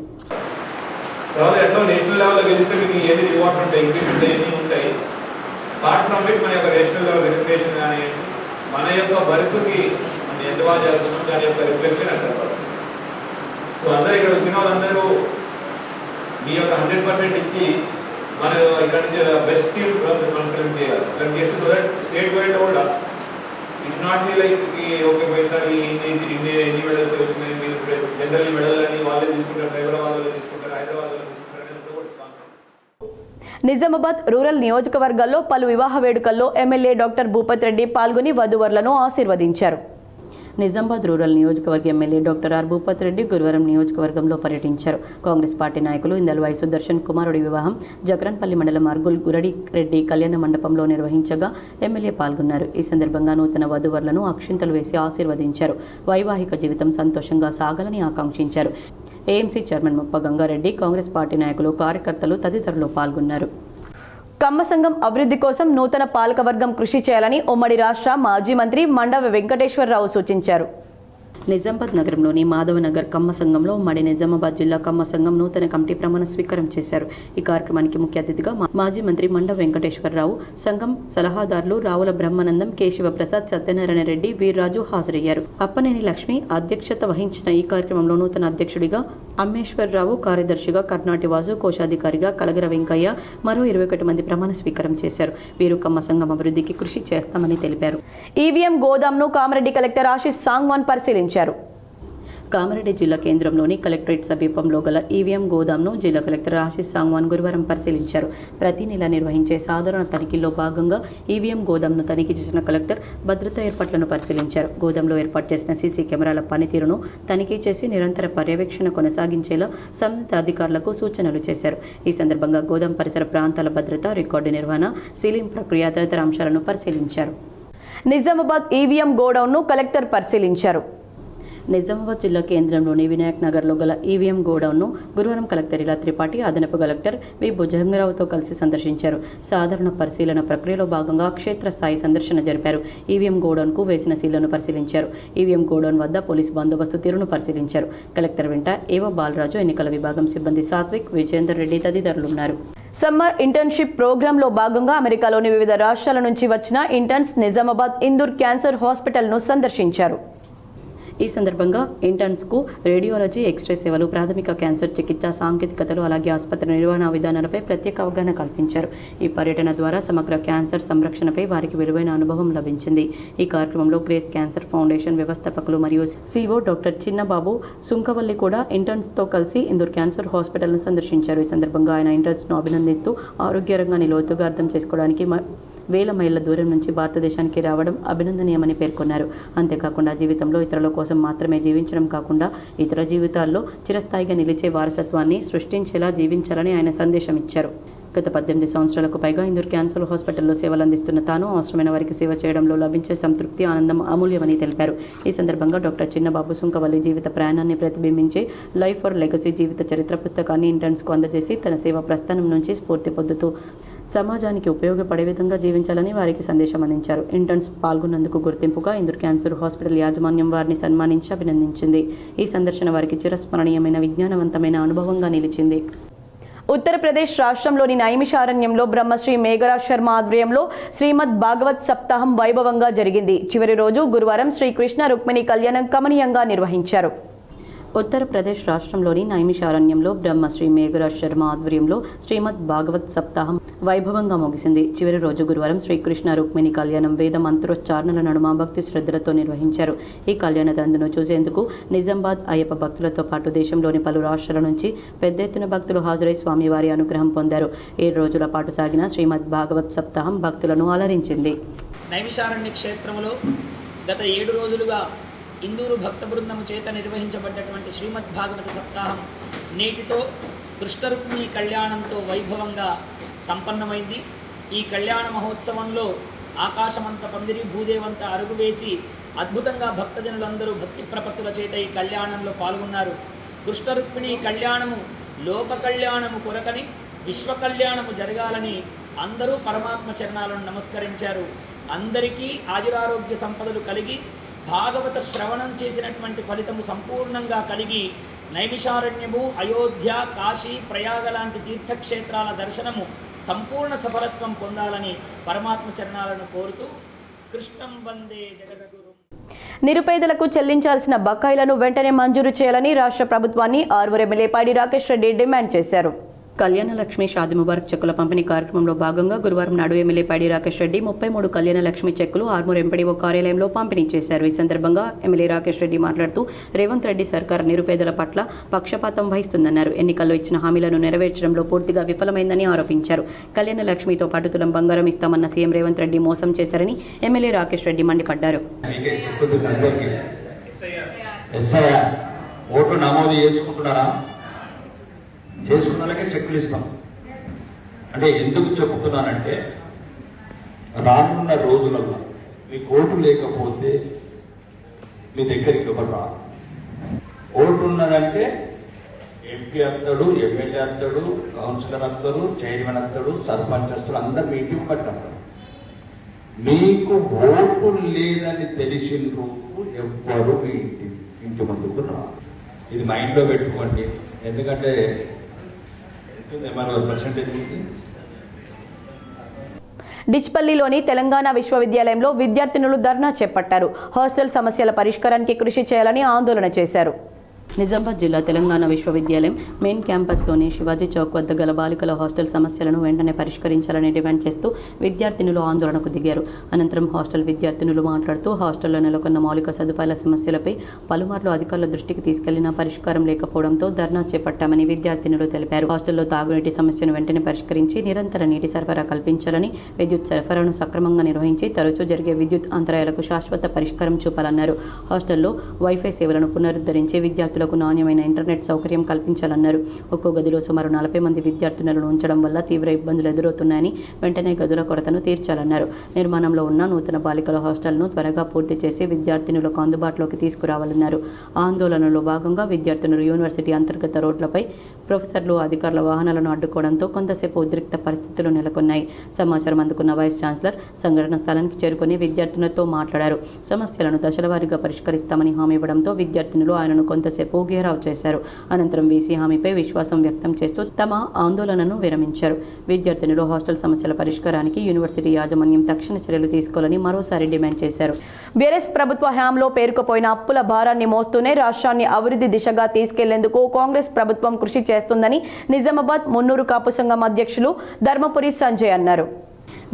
Speaker 4: మీ యొక్క 100% ఇచ్చి మనం ఇక్కడ నుంచి బెస్ట్ సీట్ మనం సెలెక్ట్ చేయాలి. సెలెక్ట్ చేసి సో దట్ స్టేట్ వైడ్ కూడా it's not me like okay పోయినసారి ఎన్ని మెడల్స్ వచ్చినాయి, మీరు జనరల్ మెడల్ అని వాళ్ళే తీసుకుంటారు, హైదరాబాద్ వాళ్ళు తీసుకుంటారు, హైదరాబాద్ వాళ్ళు తీసుకుంటారు.
Speaker 1: నిజామాబాద్ రూరల్ నియోజకవర్గాల్లో పలు వివాహ వేడుకల్లో ఎమ్మెల్యే డాక్టర్ భూపత్ రెడ్డి పాల్గొని వధూవరులను ఆశీర్వదించారు. నిజామాబాద్ రూరల్ నియోజకవర్గ MLA doctor R Bhupath Reddy గురువారం నియోజకవర్గంలో పర్యటించారు. కాంగ్రెస్ పార్టీ నాయకులు ఇందల్వాయి సుదర్శన్ కుమారుడి వివాహం జగరన్పల్లి మండలం అర్గుల్ గురడి రెడ్డి కళ్యాణ మండపంలో నిర్వహించగా ఎమ్మెల్యే పాల్గొన్నారు. ఈ సందర్భంగా నూతన వధువరులను అక్షింతలు వేసి ఆశీర్వదించారు. వైవాహిక జీవితం సంతోషంగా సాగాలని ఆకాంక్షించారు. ఏఎంసీ చైర్మన్ ముప్ప గంగారెడ్డి, కాంగ్రెస్ పార్టీ నాయకులు, కార్యకర్తలు తదితరులు పాల్గొన్నారు. కమ్మసంఘం అభివృద్ధి కోసం నూతన పాలకవర్గం కృషి చేయాలని ఉమ్మడి రాష్ట్ర మాజీ మంత్రి మండవ వెంకటేశ్వరరావు సూచించారు. నిజామాబాద్ నగరంలోని మాధవనగర్ కమ్మ సంఘంలో ఉమ్మడి నిజామాబాద్ జిల్లా కమ్మ సంఘం నూతన కమిటీ ప్రమాణ స్వీకారం చేశారు. ఈ కార్యక్రమానికి ముఖ్య అతిథిగా మాజీ మంత్రి మండవ వెంకటేశ్వరరావు, సంఘం సలహాదారులు రావుల బ్రహ్మానందం, కేశవ ప్రసాద్, సత్యనారాయణ రెడ్డి, వీర్రాజు హాజరయ్యారు. అప్పనేని లక్ష్మి అధ్యక్షత వహించిన ఈ కార్యక్రమంలో నూతన అధ్యక్షుడిగా అమ్మేశ్వరరావు, కార్యదర్శిగా కర్ణాటి వాసు, కోశాధికారిగా కలగర వెంకయ్య, మరో 21 మంది ప్రమాణ స్వీకారం చేశారు. వీరు కమ్మ సంఘం అభివృద్ధికి కృషి చేస్తామని తెలిపారు. ఈవీఎం గోదాంను కామారెడ్డి కలెక్టర్ ఆశీష్ సాంగ్వాన్ పరిశీలించారు. కామారెడ్డి జిల్లా కేంద్రంలోని కలెక్టరేట్ సమీపంలో గల ఈవీఎం గోదాంను జిల్లా కలెక్టర్ ఆశీష్ సాంగ్వాన్ గురువారం పరిశీలించారు. ప్రతి నెల నిర్వహించే సాధారణ తనిఖీల్లో భాగంగా ఈవీఎం గోదాంను తనిఖీ చేసిన కలెక్టర్ భద్రతా ఏర్పాట్లను పరిశీలించారు. గోదాంలో ఏర్పాటు చేసిన సీసీ కెమెరాల పనితీరును తనిఖీ చేసి నిరంతర పర్యవేక్షణ కొనసాగించేలా సంబంధిత అధికారులకు సూచనలు చేశారు. ఈ సందర్భంగా గోదాం పరిసర ప్రాంతాల భద్రత, రికార్డు నిర్వహణ, సీలింగ్ ప్రక్రియ తదితర అంశాలను పరిశీలించారు. నిజామాబాద్ ఈవీఎం గోడౌన్ను కలెక్టర్ పరిశీలించారు. నిజామాబాద్ జిల్లా కేంద్రంలోని వినాయక్ నగర్లో గల ఈవీఎం గోడౌన్ను గురువారం కలెక్టర్ ఇలా త్రిపాఠి, అదనపు కలెక్టర్ వి భుజంగరావుతో కలిసి సందర్శించారు. సాధారణ పరిశీలన ప్రక్రియలో భాగంగా క్షేత్రస్థాయి సందర్శన జరిపారు. ఈవీఎం గోడౌన్కు వేసిన సీళ్లను పరిశీలించారు. ఈవీఎం గోడౌన్ వద్ద పోలీసు బందోబస్తు తీరును పరిశీలించారు. కలెక్టర్ వెంట ఏవో బాలరాజు, ఎన్నికల విభాగం సిబ్బంది సాత్విక్, విజేందర్ రెడ్డి తదితరులున్నారు. సమ్మర్ ఇంటర్న్షిప్ ప్రోగ్రాంలో భాగంగా అమెరికాలోని వివిధ రాష్ట్రాల నుంచి వచ్చిన ఇంటర్న్స్ నిజామాబాద్ ఇందూర్ క్యాన్సర్ హాస్పిటల్ను సందర్శించారు. ఈ సందర్భంగా ఇంటర్న్స్కు రేడియాలజీ, ఎక్స్రే సేవలు, ప్రాథమిక క్యాన్సర్ చికిత్స సాంకేతికతలు, అలాగే ఆసుపత్రి నిర్వహణ విధానాలపై ప్రత్యేక అవగాహన కల్పించారు. ఈ పర్యటన ద్వారా సమగ్ర క్యాన్సర్ సంరక్షణపై వారికి విలువైన అనుభవం లభించింది. ఈ కార్యక్రమంలో గ్రేస్ క్యాన్సర్ ఫౌండేషన్ వ్యవస్థాపకులు మరియు సిఓ డాక్టర్ చిన్నబాబు సుంకవల్లి కూడా ఇంటర్న్స్తో కలిసి ఇందూర్ క్యాన్సర్ హాస్పిటల్ను సందర్శించారు. ఈ సందర్భంగా ఆయన ఇంటర్న్స్ను అభినందిస్తూ ఆరోగ్య రంగాన్ని లోతుగా అర్థం చేసుకోవడానికి వేల మైళ్ళ దూరం నుంచి భారతదేశానికి రావడం అభినందనీయమని పేర్కొన్నారు. అంతేకాకుండా జీవితంలో ఇతరుల కోసం మాత్రమే జీవించడం కాకుండా ఇతర జీవితాల్లో చిరస్థాయిగా నిలిచే వారసత్వాన్ని సృష్టించేలా జీవించాలని ఆయన సందేశం ఇచ్చారు. గత 18 సంవత్సరాలకు పైగా ఇందూరు క్యాన్సర్ హాస్పిటల్లో సేవలు అందిస్తున్న తాను అవసరమైన వారికి సేవ చేయడంలో లభించే సంతృప్తి, ఆనందం అమూల్యమని తెలిపారు. ఈ సందర్భంగా డాక్టర్ చిన్నబాబు సుంకవల్లి జీవిత ప్రయాణాన్ని ప్రతిబింబించే లైఫ్ ఫర్ లెగసీ జీవిత చరిత్ర పుస్తకాన్ని ఇంటర్న్స్కు అందజేసి తన సేవా ప్రస్థానం నుంచి స్ఫూర్తి పొందుతూ సమాజానికి ఉపయోగపడే విధంగా జీవించాలని వారికి సందేశం అందించారు. ఇంటర్న్స్ పాల్గొన్నందుకు గుర్తింపుగా ఇందూరు క్యాన్సర్ హాస్పిటల్ యాజమాన్యం వారిని సన్మానించి అభినందించింది. ఈ సందర్శన వారికి చిరస్మరణీయమైన విజ్ఞానవంతమైన అనుభవంగా నిలిచింది.
Speaker 5: ఉత్తరప్రదేశ్ రాష్ట్రంలోని నైమిషారణ్యంలో బ్రహ్మశ్రీ మేఘరాజ్ శర్మ ఆధ్వర్యంలో శ్రీమద్ భాగవత్ సప్తాహం వైభవంగా జరిగింది. చివరి రోజు గురువారం శ్రీకృష్ణ రుక్మిణి కళ్యాణం కమనీయంగా నిర్వహించారు.
Speaker 1: ఉత్తరప్రదేశ్ రాష్ట్రంలోని నైమిషారణ్యంలో బ్రహ్మశ్రీ మేఘరాజ్ శర్మ ఆధ్వర్యంలో శ్రీమద్ భాగవత్ సప్తాహం వైభవంగా ముగిసింది. చివరి రోజు గురువారం శ్రీకృష్ణ రుక్మిణి కళ్యాణం వేద మంత్రోచ్చారణల నడుమ భక్తి శ్రద్ధలతో నిర్వహించారు. ఈ కళ్యాణ దందును చూసేందుకు నిజామాబాద్ అయ్యప్ప భక్తులతో పాటు దేశంలోని పలు రాష్ట్రాల నుంచి పెద్ద ఎత్తున భక్తులు హాజరై స్వామివారి అనుగ్రహం పొందారు. 7 రోజుల పాటు సాగిన శ్రీమద్ భాగవత్ సప్తాహం భక్తులను అలరించింది.
Speaker 6: నైమిషారణ్య క్షేత్రంలో గత 7 రోజులుగా ఇందూరు భక్త బృందము చేత నిర్వహించబడ్డటువంటి శ్రీమద్ భాగవత సప్తాహం నేటితో కృష్ణ రుక్మిణి కళ్యాణంతో వైభవంగా సంపన్నమైంది. ఈ కళ్యాణ మహోత్సవంలో ఆకాశమంత పందిరి, భూదేవంత అరుగు వేసి అద్భుతంగా భక్తజనులందరూ భక్తి ప్రపత్తుల చేత ఈ కళ్యాణంలో పాల్గొన్నారు. కృష్ణ రుక్మిణి కళ్యాణము లోక కళ్యాణము కొరకని విశ్వ కళ్యాణము జరగాలని అందరూ పరమాత్మ చరణాలను నమస్కరించారు. అందరికీ ఆయురారోగ్య సంపదలు కలిగి భాగవత శ్రవణం చేసినటువంటి ఫలితము సంపూర్ణంగా కలిగి నైమిషారణ్యము, అయోధ్య, కాశీ, ప్రయాగ లాంటి తీర్థక్షేత్రాల దర్శనము సంపూర్ణ సఫలత్వం పొందాలని పరమాత్మ చరణాలను కోరుతూ కృష్ణం వందే జగద్గురు.
Speaker 5: నిరుపేదలకు చెల్లించాల్సిన బకాయిలను వెంటనే మంజూరు చేయాలని రాష్ట్ర ప్రభుత్వాన్ని ఆర్మూర్ ఎమ్మెల్యే పైడి రాకేష్ రెడ్డి డిమాండ్ చేశారు.
Speaker 1: కళ్యాణ లక్ష్మి షాది ముబారక్ చెక్కుల పంపిణీ కార్యక్రమంలో భాగంగా గురువారం నాడు ఎమ్మెల్యే పైడి రాకేష్ రెడ్డి 33 కళ్యాణ లక్ష్మి చెక్కులు ఆర్మూర్ ఎంపీడీఓ కార్యాలయంలో పంపిణీ చేశారు. ఈ సందర్భంగా ఎమ్మెల్యే రాకేష్ రెడ్డి మాట్లాడుతూ రేవంత్ రెడ్డి సర్కార్ నిరుపేదల పట్ల పక్షపాతం వహిస్తుందన్నారు. ఎన్నికల్లో ఇచ్చిన హామీలను నెరవేర్చడంలో పూర్తిగా విఫలమైందని ఆరోపించారు. కళ్యాణ లక్ష్మితో పాటు తులం బంగారం ఇస్తామన్న సీఎం రేవంత్ రెడ్డి మోసం చేశారని ఎమ్మెల్యే రాకేష్ రెడ్డి మండిపడ్డారు.
Speaker 7: చేసుకున్న వాళ్ళకే చెక్కులు ఇస్తాం. అంటే ఎందుకు చెప్తున్నానంటే రానున్న రోజులలో మీకు ఓటు లేకపోతే మీ దగ్గరికి ఎవరు రాదు. ఓటు ఉన్నదంటే ఎంపీ వస్తాడు, ఎమ్మెల్యే వస్తాడు, కౌన్సిలర్ వస్తాడు, చైర్మన్ వస్తాడు, సర్పంచ్ వస్తాడు, అందరు మీ ఇంటికి పట్టారు. మీకు ఓటు లేదని తెలిసిన రోజు ఎవ్వరు మీ ఇంటి ముందుకు రాదు. ఇది మైండ్లో పెట్టుకోండి. ఎందుకంటే
Speaker 5: డిచ్పల్లిలోని తెలంగాణ విశ్వవిద్యాలయంలో విద్యార్థినులు ధర్నా చేపట్టారు. హాస్టల్ సమస్యల పరిష్కారానికి కృషి చేయాలని ఆందోళన చేశారు.
Speaker 1: నిజామాబాద్ జిల్లా తెలంగాణ విశ్వవిద్యాలయం మెయిన్ క్యాంపస్లోని శివాజీ చౌక్ వద్ద గల బాలికల హాస్టల్ సమస్యలను వెంటనే పరిష్కరించాలని డిమాండ్ చేస్తూ విద్యార్థినులు ఆందోళనకు దిగారు. అనంతరం హాస్టల్ విద్యార్థినులు మాట్లాడుతూ హాస్టల్లో నెలకొన్న మౌలిక సదుపాయాల సమస్యలపై పలుమార్లు అధికారుల దృష్టికి తీసుకెళ్లినా పరిష్కారం లేకపోవడంతో ధర్నా చేపట్టామని విద్యార్థినులు తెలిపారు. హాస్టల్లో తాగునీటి సమస్యను వెంటనే పరిష్కరించి నిరంతర నీటి సరఫరా కల్పించాలని, విద్యుత్ సరఫరాను సక్రమంగా నిర్వహించి తరచూ జరిగే విద్యుత్ అంతరాయాలకు శాశ్వత పరిష్కారం చూపాలన్నారు. హాస్టల్లో వైఫై సేవలను పునరుద్ధరించి విద్యార్థులకు నాణ్యమైన ఇంటర్నెట్ సౌకర్యం కల్పించాలన్నారు. ఒక్కో గదిలో సుమారు 40 మంది విద్యార్థినులను ఉంచడం వల్ల తీవ్ర ఇబ్బందులు ఎదురవుతున్నాయని, వెంటనే గదుల కొరతను తీర్చాలన్నారు. నిర్మాణంలో ఉన్న నూతన బాలికల హాస్టల్ను త్వరగా పూర్తి చేసి విద్యార్థినులకు అందుబాటులోకి తీసుకురావాలన్నారు. ఆందోళనలో భాగంగా విద్యార్థినులు యూనివర్సిటీ అంతర్గత రోడ్లపై ప్రొఫెసర్లు, అధికారుల వాహనాలను అడ్డుకోవడంతో కొంతసేపు ఉద్రిక్త పరిస్థితులు నెలకొన్నాయి. సమాచారం అందుకున్న వైస్ ఛాన్సలర్ సంఘటన స్థలానికి చేరుకుని విద్యార్థినులతో మాట్లాడారు. సమస్యలను దశలవారీగా పరిష్కరిస్తామని హామీ ఇవ్వడంతో విద్యార్థినులు ఆయనను కొంతసేపు ఘేరావ్ చేశారు. అనంతరం వీసీ హామీపై విశ్వాసం వ్యక్తం చేస్తూ తమ ఆందోళనను విరమించారు. విద్యార్థినులు హాస్టల్ సమస్యల పరిష్కారానికి యూనివర్సిటీ యాజమాన్యం తక్షణ చర్యలు తీసుకోవాలని మరోసారి డిమాండ్ చేశారు.
Speaker 5: బీఆర్ఎస్ ప్రభుత్వ హయాంలో పేరుకుపోయిన అప్పుల భారాన్ని మోస్తూనే రాష్ట్రాన్ని అభివృద్ధి దిశగా తీసుకెళ్లేందుకు కాంగ్రెస్ ప్రభుత్వం కృషి చేస్తుందని నిజామాబాద్ మున్నూరు కాపు సంఘం అధ్యక్షులు ధర్మపురి సంజయ్ అన్నారు.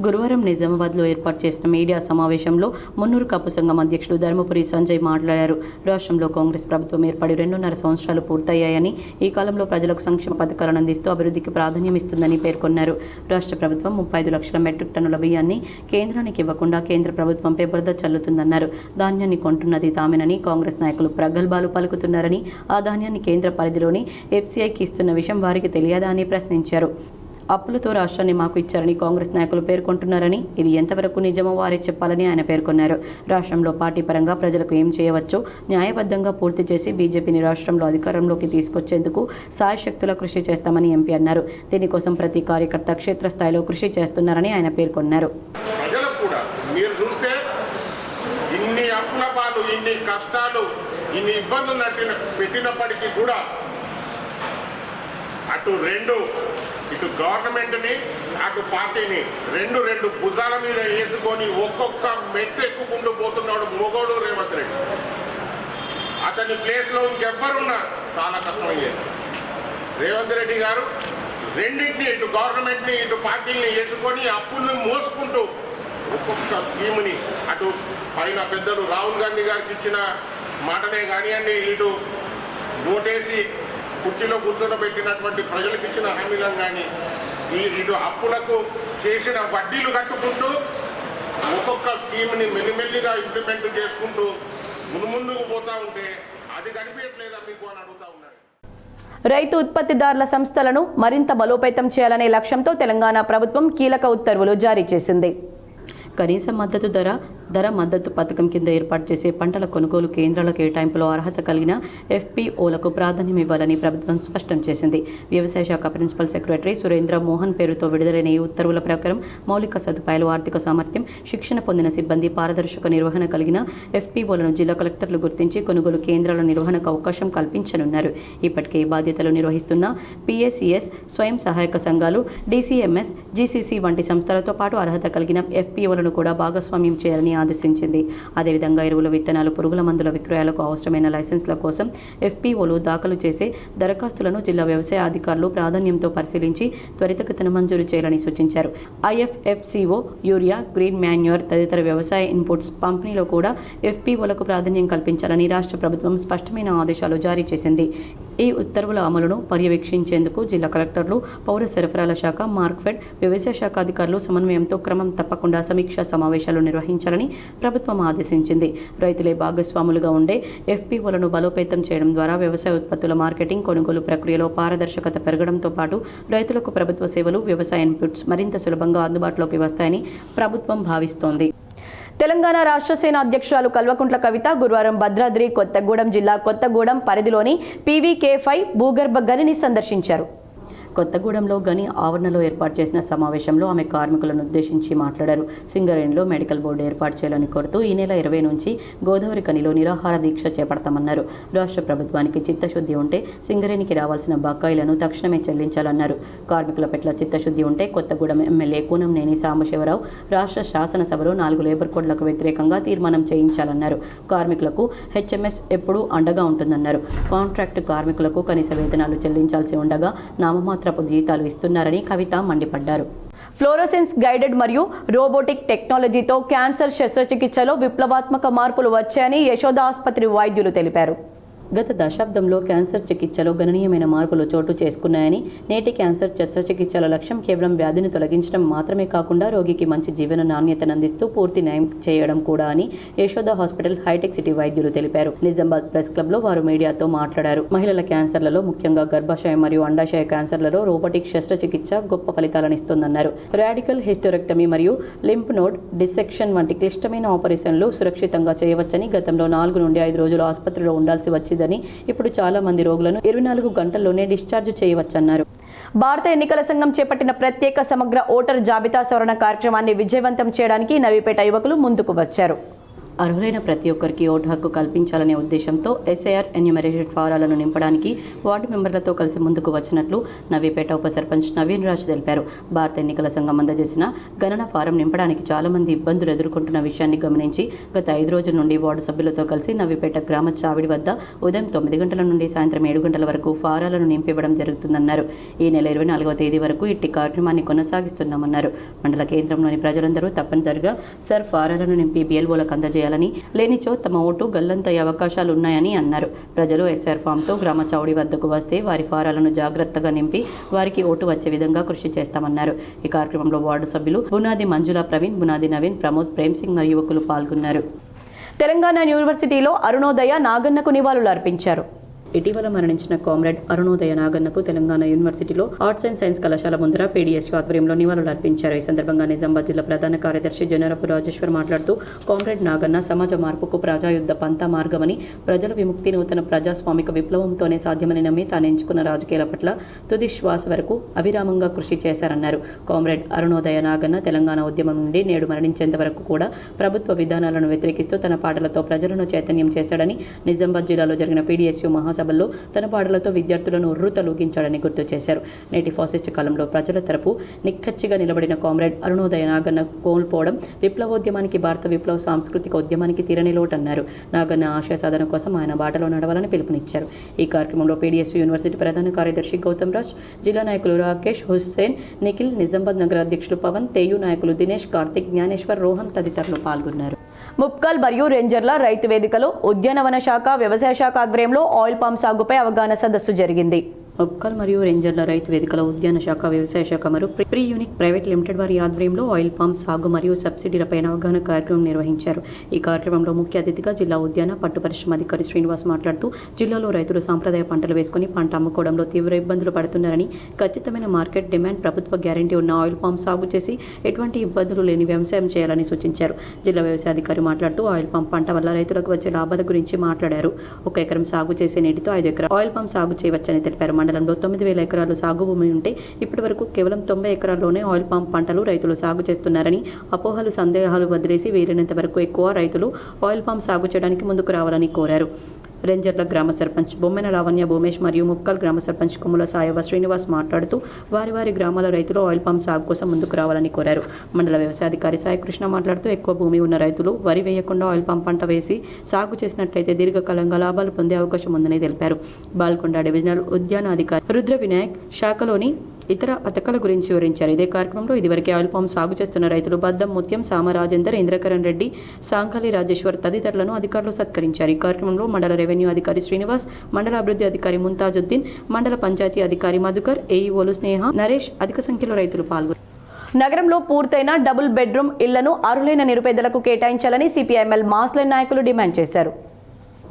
Speaker 1: గురువారం నిజామాబాద్లో ఏర్పాటు చేసిన మీడియా సమావేశంలో మున్నూరు కాపు సంఘం అధ్యక్షుడు ధర్మపురి సంజయ్ మాట్లాడారు. రాష్ట్రంలో కాంగ్రెస్ ప్రభుత్వం ఏర్పడి 2.5 సంవత్సరాలు పూర్తయ్యాయని, ఈ కాలంలో ప్రజలకు సంక్షేమ పథకాలను అందిస్తూ అభివృద్ధికి ప్రాధాన్యం ఇస్తుందని పేర్కొన్నారు. రాష్ట్ర ప్రభుత్వం 35 లక్షల మెట్రిక్ టన్నుల బియ్యాన్ని కేంద్రానికి ఇవ్వకుండా కేంద్ర ప్రభుత్వంపై బురద చల్లుతుందన్నారు. ధాన్యాన్ని కొంటున్నది తామేనని కాంగ్రెస్ నాయకులు ప్రగల్భాలు పలుకుతున్నారని, ఆ ధాన్యాన్ని కేంద్ర పరిధిలోని ఎఫ్సీఐకి ఇస్తున్న విషయం వారికి తెలియదా అని ప్రశ్నించారు. అప్పులతో రాష్ట్రాన్ని మాకు ఇచ్చారని కాంగ్రెస్ నాయకులు పేర్కొంటున్నారని, ఇది ఎంతవరకు నిజమో వారే చెప్పాలని ఆయన పేర్కొన్నారు. రాష్ట్రంలో పార్టీ పరంగా ప్రజలకు ఏం చేయవచ్చో న్యాయబద్ధంగా పూర్తి చేసి బీజేపీని రాష్ట్రంలో అధికారంలోకి తీసుకొచ్చేందుకు సాయశక్తుల కృషి చేస్తామని ఎంపీ అన్నారు. దీనికోసం ప్రతి కార్యకర్త క్షేత్రస్థాయిలో కృషి చేస్తున్నారని ఆయన పేర్కొన్నారు.
Speaker 8: ప్రజలకు కూడా మీరు చూస్తే ఇన్ని అప్పుల పాలు, ఇన్ని కష్టాలు, ఇన్ని ఇబ్బందులు పెట్టినప్పటికీ కూడా ఇటు గవర్నమెంట్ని అటు పార్టీని రెండు భుజాల మీద వేసుకొని ఒక్కొక్క మెట్టు ఎక్కుకుంటూ పోతున్నాడు మొగోడు రేవంత్ రెడ్డి. అతని ప్లేస్లో ఇంకెవ్వరున్నా చాలా కష్టమయ్యేది. రేవంత్ రెడ్డి గారు రెండింటిని, ఇటు గవర్నమెంట్ని ఇటు పార్టీని వేసుకొని అప్పుల్ని మోసుకుంటూ ఒక్కొక్క స్కీమ్ని, అటు పైన పెద్దలు రాహుల్ గాంధీ గారికి ఇచ్చిన మాటనే కానివ్వండి, ఇటు ఓటేసి కుర్చీలో కూర్చోబెట్టినటువంటి ప్రజలకు ఇచ్చిన హామీలను కానీ, ఇటు అప్పులకు చేసిన వడ్డీలు కట్టుకుంటూ ఒక్కొక్క స్కీమ్ని మెల్లిమెల్లిగా ఇంప్లిమెంట్ చేసుకుంటూ ముందుకు పోతా ఉంటే అది కనిపించట్లేదా మీకు అని అడుగుతా ఉన్నారు.
Speaker 5: రైతు ఉత్పత్తిదారుల సంస్థలను మరింత బలోపేతం చేయాలనే లక్ష్యంతో తెలంగాణ ప్రభుత్వం కీలక ఉత్తర్వులు జారీ చేసింది.
Speaker 1: కనీస మద్దతు ధర మద్దతు పథకం కింద ఏర్పాటు చేసే పంటల కొనుగోలు కేంద్రాల కేటాయింపులో అర్హత కలిగిన FPOలకు ప్రాధాన్యం ఇవ్వాలని ప్రభుత్వం స్పష్టం చేసింది. వ్యవసాయ శాఖ ప్రిన్సిపల్ సెక్రటరీ సురేంద్ర మోహన్ పేరుతో విడుదలైన ఈ ఉత్తర్వుల ప్రకారం మౌలిక సదుపాయాలు, ఆర్థిక సామర్థ్యం, శిక్షణ పొందిన సిబ్బంది, పారదర్శక నిర్వహణ కలిగిన FPOలను జిల్లా కలెక్టర్లు గుర్తించి కొనుగోలు కేంద్రాల నిర్వహణకు అవకాశం కల్పించనున్నారు. ఇప్పటికే ఈ బాధ్యతలు నిర్వహిస్తున్న PACS, స్వయం సహాయక సంఘాలు, DCMS, GCC వంటి సంస్థలతో పాటు అర్హత కలిగిన FPOలను కూడా భాగస్వామ్యం చేయాలని ఆదేశించింది. అదేవిధంగా ఎరువుల, విత్తనాలు, పురుగుల మందుల విక్రయాలకు అవసరమైన లైసెన్స్ల కోసం FPOలు దాఖలు చేసే దరఖాస్తులను జిల్లా వ్యవసాయ అధికారులు ప్రాధాన్యంతో పరిశీలించి త్వరితగతిన మంజూరు చేయాలని సూచించారు. IFFCO, యూరియా, గ్రీన్ మాన్యూర్ తదితర వ్యవసాయ ఇన్పుట్స్ పంపిణీలో కూడా FPOలకు ప్రాధాన్యం కల్పించాలని రాష్ట్ర ప్రభుత్వం స్పష్టమైన ఆదేశాలు జారీ చేసింది. ఈ ఉత్తర్వుల అమలును పర్యవేక్షించేందుకు జిల్లా కలెక్టర్లు, పౌర సరఫరాల శాఖ, మార్క్ఫెడ్, వ్యవసాయ శాఖ అధికారులు సమన్వయంతో క్రమం తప్పకుండా సమీక్షా సమావేశాలు నిర్వహించాలని ప్రభుత్వం ఆదేశించింది. రైతులే భాగస్వాములుగా ఉండే FPOలను బలోపేతం చేయడం ద్వారా వ్యవసాయ ఉత్పత్తుల మార్కెటింగ్, కొనుగోలు ప్రక్రియలో పారదర్శకత పెరగడంతో పాటు రైతులకు ప్రభుత్వ సేవలు, వ్యవసాయ ఇన్పుట్స్ మరింత సులభంగా అందుబాటులోకి వస్తాయని ప్రభుత్వం భావిస్తోంది.
Speaker 5: తెలంగాణ రాష్ట్ర సేన అధ్యక్షురాలు కల్వకుంట్ల కవిత గురువారం భద్రాద్రి కొత్తగూడెం జిల్లా కొత్తగూడెం పరిధిలోని PVK5 భూగర్భ గనిని సందర్శించారు.
Speaker 1: కొత్తగూడెంలో గని ఆవరణలో ఏర్పాటు చేసిన సమావేశంలో ఆమె కార్మికులను ఉద్దేశించి మాట్లాడారు. సింగరేణిలో మెడికల్ బోర్డు ఏర్పాటు చేయాలని కోరుతూ ఈ నెల 20 నుంచి గోదావరి గనిలో నిరాహార దీక్ష చేపడతామన్నారు. రాష్ట్ర ప్రభుత్వానికి చిత్తశుద్ధి ఉంటే సింగరేణికి రావాల్సిన బకాయిలను తక్షణమే చెల్లించాలన్నారు. కార్మికుల పట్ల చిత్తశుద్ధి ఉంటే కొత్తగూడెం ఎమ్మెల్యే కూనంనేని సాంబశివరావు రాష్ట్ర శాసనసభలో 4 లేబర్ కోడ్లకు వ్యతిరేకంగా తీర్మానం చేయించాలన్నారు. కార్మికులకు HMS ఎప్పుడూ అండగా ఉంటుందన్నారు. కాంట్రాక్టు కార్మికులకు కనీస వేతనాలు చెల్లించాల్సి ఉండగా నామమాత్రపు జీతాలు ఇస్తున్నారని కవిత మండిపడ్డారు.
Speaker 5: ఫ్లోరోసెన్స్ గైడెడ్ మరియు రోబోటిక్ టెక్నాలజీతో క్యాన్సర్ శస్త్రచికిత్సలో విప్లవాత్మక మార్పులు వచ్చాయని యశోద ఆసుపత్రి వైద్యులు తెలిపారు.
Speaker 1: గత దశాబ్దంలో క్యాన్సర్ చికిత్సలో గణనీయమైన మార్పులు చోటు చేసుకున్నాయని, నేటి క్యాన్సర్ శస్త్రచికిత్సల లక్ష్యం కేవలం వ్యాధిని తొలగించడం మాత్రమే కాకుండా రోగికి మంచి జీవన నాణ్యతను అందిస్తూ పూర్తి న్యాయం చేయడం కూడా అని యశోద హాస్పిటల్ హైటెక్ సిటీ వైద్యులు తెలిపారు. నిజామాబాద్ ప్రెస్ క్లబ్ లో వారు మీడియాతో మాట్లాడారు. మహిళల క్యాన్సర్లలో ముఖ్యంగా గర్భాశయ మరియు అండాశయ క్యాన్సర్లలో రోబోటిక్ శస్త్రచికిత్స గొప్ప ఫలితాలనిస్తుందన్నారు. రాడికల్ హిస్టెరెక్టమీ మరియు లింఫ్ నోడ్ డిసెక్షన్ వంటి క్లిష్టమైన ఆపరేషన్లు సురక్షితంగా చేయవచ్చని, గతంలో 4 నుండి 5 రోజులు ఆసుపత్రిలో ఉండాల్సి వచ్చింది. ఇప్పుడు చాలా మంది రోగులను 24 గంటల్లోనే డిశ్చార్జ్ చేయవచ్చన్నారు.
Speaker 5: భారత ఎన్నికల సంఘం చేపట్టిన ప్రత్యేక సమగ్ర ఓటర్ జాబితా సవరణ కార్యక్రమాన్ని విజయవంతం చేయడానికి నవీపేట యువకులు ముందుకు వచ్చారు.
Speaker 1: అర్హులైన ప్రతి ఒక్కరికి ఓటు హక్కు కల్పించాలనే ఉద్దేశంతో SIR ఎన్యూమరేషన్ ఫారాలను నింపడానికి వార్డు మెంబర్లతో కలిసి ముందుకు వచ్చినట్లు నవీపేట ఉప సర్పంచ్ నవీన్ రాజ్ తెలిపారు. భారత ఎన్నికల సంఘం అందజేసిన గణన ఫారం నింపడానికి చాలా మంది ఇబ్బందులు ఎదుర్కొంటున్న విషయాన్ని గమనించి గత 5 రోజుల నుండి వార్డు సభ్యులతో కలిసి నవీపేట గ్రామ చావిడి వద్ద ఉదయం 9 గంటల నుండి సాయంత్రం 7 గంటల వరకు ఫారాలను నింపివ్వడం జరుగుతుందన్నారు. ఈ నెల 24వ తేదీ వరకు ఇట్టి కార్యక్రమాన్ని కొనసాగిస్తున్నామన్నారు. మండల కేంద్రంలోని ప్రజలందరూ తప్పనిసరిగా సర్ ఫారాలను నింపి BLOలకు అందజేయాలని, లేనిచో తమ ఓటు గల్లంతయ్యే అవకాశాలు ఉన్నాయని అన్నారు. ప్రజలు SR ఫామ్తో గ్రామ చౌడి వద్దకు వస్తే వారి ఫారాలను జాగ్రత్తగా నింపి వారికి ఓటు వచ్చే విధంగా కృషి చేస్తామన్నారు. ఈ కార్యక్రమంలో వార్డు సభ్యులు బునాది మంజుల ప్రవీణ్, బునాది నవీన్, ప్రమోద్, ప్రేమ్ సింగ్ మరియు యువకులు పాల్గొన్నారు.
Speaker 5: తెలంగాణ యూనివర్సిటీలో అరుణోదయ నాగన్నకు నివాళులు అర్పించారు.
Speaker 1: ఇటీవల మరణించిన కామ్రేడ్ అరుణోదయ నాగన్నకు తెలంగాణ యూనివర్సిటీలో ఆర్ట్స్ అండ్ సైన్స్ కళాశాల ముందర పీడీఎస్యూ ఆధ్వర్యంలో నివాళులర్పించారు. ఈ సందర్భంగా నిజామాబాద్ జిల్లా ప్రధాన కార్యదర్శి జనరపు రాజేశ్వర్ మాట్లాడుతూ కామ్రేడ్ నాగన్న సమాజ మార్పుకు ప్రజాయుద్ధ పంతా మార్గమని, ప్రజల విముక్తి నూతన ప్రజాస్వామిక విప్లవంతోనే సాధ్యమని నమ్మి తాను ఎంచుకున్న రాజకీయాల పట్ల తుది శ్వాస వరకు అవిరామంగా కృషి చేశారన్నారు. కామ్రేడ్ అరుణోదయ నాగన్న తెలంగాణ ఉద్యమం నుండి నేడు మరణించేంత వరకు కూడా ప్రభుత్వ విధానాలను వ్యతిరేకిస్తూ తన పాటలతో ప్రజలను చైతన్యం చేశాడని, నిజామాబాద్ జిల్లాలో జరిగిన పీడీఎస్యూ మహాసభల్లో తన పాటలతో విద్యార్థులను ఉర్రూతలూగించాడని గుర్తు చేశారు. నేటి ఫాసిస్ట్ కాలంలో ప్రజల తరపు నిక్కచ్చిగా నిలబడిన కామ్రేడ్ అరుణోదయ నాగన్న కోల్పోవడం విప్లవోద్యమానికి, భారత విప్లవ సాంస్కృతిక ఉద్యమానికి తీరని లోటన్నారు. నాగన్న ఆశయ సాధన కోసం ఆయన బాటలో నడవాలని పిలుపునిచ్చారు. ఈ కార్యక్రమంలో పీడీఎస్యూ యూనివర్సిటీ ప్రధాన కార్యదర్శి గౌతమ్ రాజ్, జిల్లా నాయకులు రాకేష్, హుస్సేన్, నిఖిల్, నిజామాబాద్ నగర అధ్యక్షులు పవన్, తేయు నాయకులు దినేష్, కార్తిక్, జ్ఞానేశ్వర్, రోహన్ తదితరులు పాల్గొన్నారు.
Speaker 5: ముప్కల్ మరియు రేంజర్ల రైతు వేదికలో ఉద్యానవన శాఖ, వ్యవసాయ శాఖ ఆధ్వర్యంలో ఆయిల్ పామ్ సాగుపై అవగాహన సదస్సు జరిగింది.
Speaker 1: ముప్కల్ మరియు రేంజర్ల రైతు వేదికల ఉద్యాన శాఖ, వ్యవసాయ శాఖ మరియు ప్రీ యూనిక్ ప్రైవేట్ లిమిటెడ్ వారి ఆధ్వర్యంలో ఆయిల్ పామ్ సాగు మరియు సబ్సిడీలపైన అవగాహన కార్యక్రమం నిర్వహించారు. ఈ కార్యక్రమంలో ముఖ్య అతిథిగా జిల్లా ఉద్యాన పట్టు పరిశ్రమ అధికారి శ్రీనివాస్ మాట్లాడుతూ జిల్లాలో రైతులు సాంప్రదాయ పంటలు వేసుకుని పంట అమ్ముకోవడంలో తీవ్ర ఇబ్బందులు పడుతున్నారని, ఖచ్చితమైన మార్కెట్ డిమాండ్, ప్రభుత్వ గ్యారంటీ ఉన్న ఆయిల్ పామ్ సాగు చేసి ఎటువంటి ఇబ్బందులు లేని వ్యవసాయం చేయాలని సూచించారు. జిల్లా వ్యవసాయ అధికారి మాట్లాడుతూ ఆయిల్ పామ్ పంట వల్ల రైతులకు వచ్చే లాభాల గురించి మాట్లాడారు. 1 ఎకరం సాగు చేసే నీటితో 5 ఎకరాల ఆయిల్ పామ్ సాగు చేయవచ్చని తెలిపారు. మండలంలో 9,000 ఎకరాలు సాగు భూమి ఉంటే ఇప్పటి వరకు కేవలం 90 ఎకరాల్లోనే ఆయిల్ పామ్ పంటలు రైతులు సాగు చేస్తున్నారని, అపోహలు, సందేహాలు వదిలేసి వీలైనంత వరకు ఎక్కువ రైతులు ఆయిల్ పామ్ సాగు చేయడానికి ముందుకు రావాలని కోరారు. రేంజర్ల గ్రామ సర్పంచ్ బొమ్మెన లావణ్య భూమేష్ మరియు ముక్కల్ గ్రామ సర్పంచ్ కుమ్ముల సాయవ శ్రీనివాస్ మాట్లాడుతూ వారి గ్రామాల రైతులు ఆయిల్ పామ్ సాగు కోసం ముందుకు రావాలని కోరారు. మండల వ్యవసాయాధికారి సాయి కృష్ణ మాట్లాడుతూ ఎక్కువ భూమి ఉన్న రైతులు వరి వేయకుండా ఆయిల్ పామ్ పంట వేసి సాగు చేసినట్లయితే దీర్ఘకాలంగా లాభాలు పొందే అవకాశం ఉందని తెలిపారు. బాల్కొండ డివిజనల్ ఉద్యాన అధికారి రుద్ర వినాయక్ శాఖలోని ఇతర పథకాల గురించి వివరించారు. ఇదే కార్యక్రమంలో ఇదివరకే ఆయిల్ పామ్ సాగు చేస్తున్న రైతులు బద్దం ముత్యం, సామ రాజేందర్, ఇంద్రకరణ్ రెడ్డి, సాంకాలి రాజేశ్వర్ తదితరులను అధికారులు సత్కరించారు. ఈ కార్యక్రమంలో మండల రెవెన్యూ అధికారి శ్రీనివాస్, మండల అభివృద్ధి అధికారి ముంతాజుద్దీన్, మండల పంచాయతీ అధికారి మధుకర్, ఏఈఓలు స్నేహ, నరేష్, అధిక సంఖ్యలో రైతులు పాల్గొన్నారు.
Speaker 5: నగరంలో పూర్తయిన డబుల్ బెడ్రూమ్ ఇళ్లను అర్హులైన నిరుపేదలకు కేటాయించాలని సిపిఐఎంఎల్ మాస్లైన్ నాయకులు డిమాండ్ చేశారు.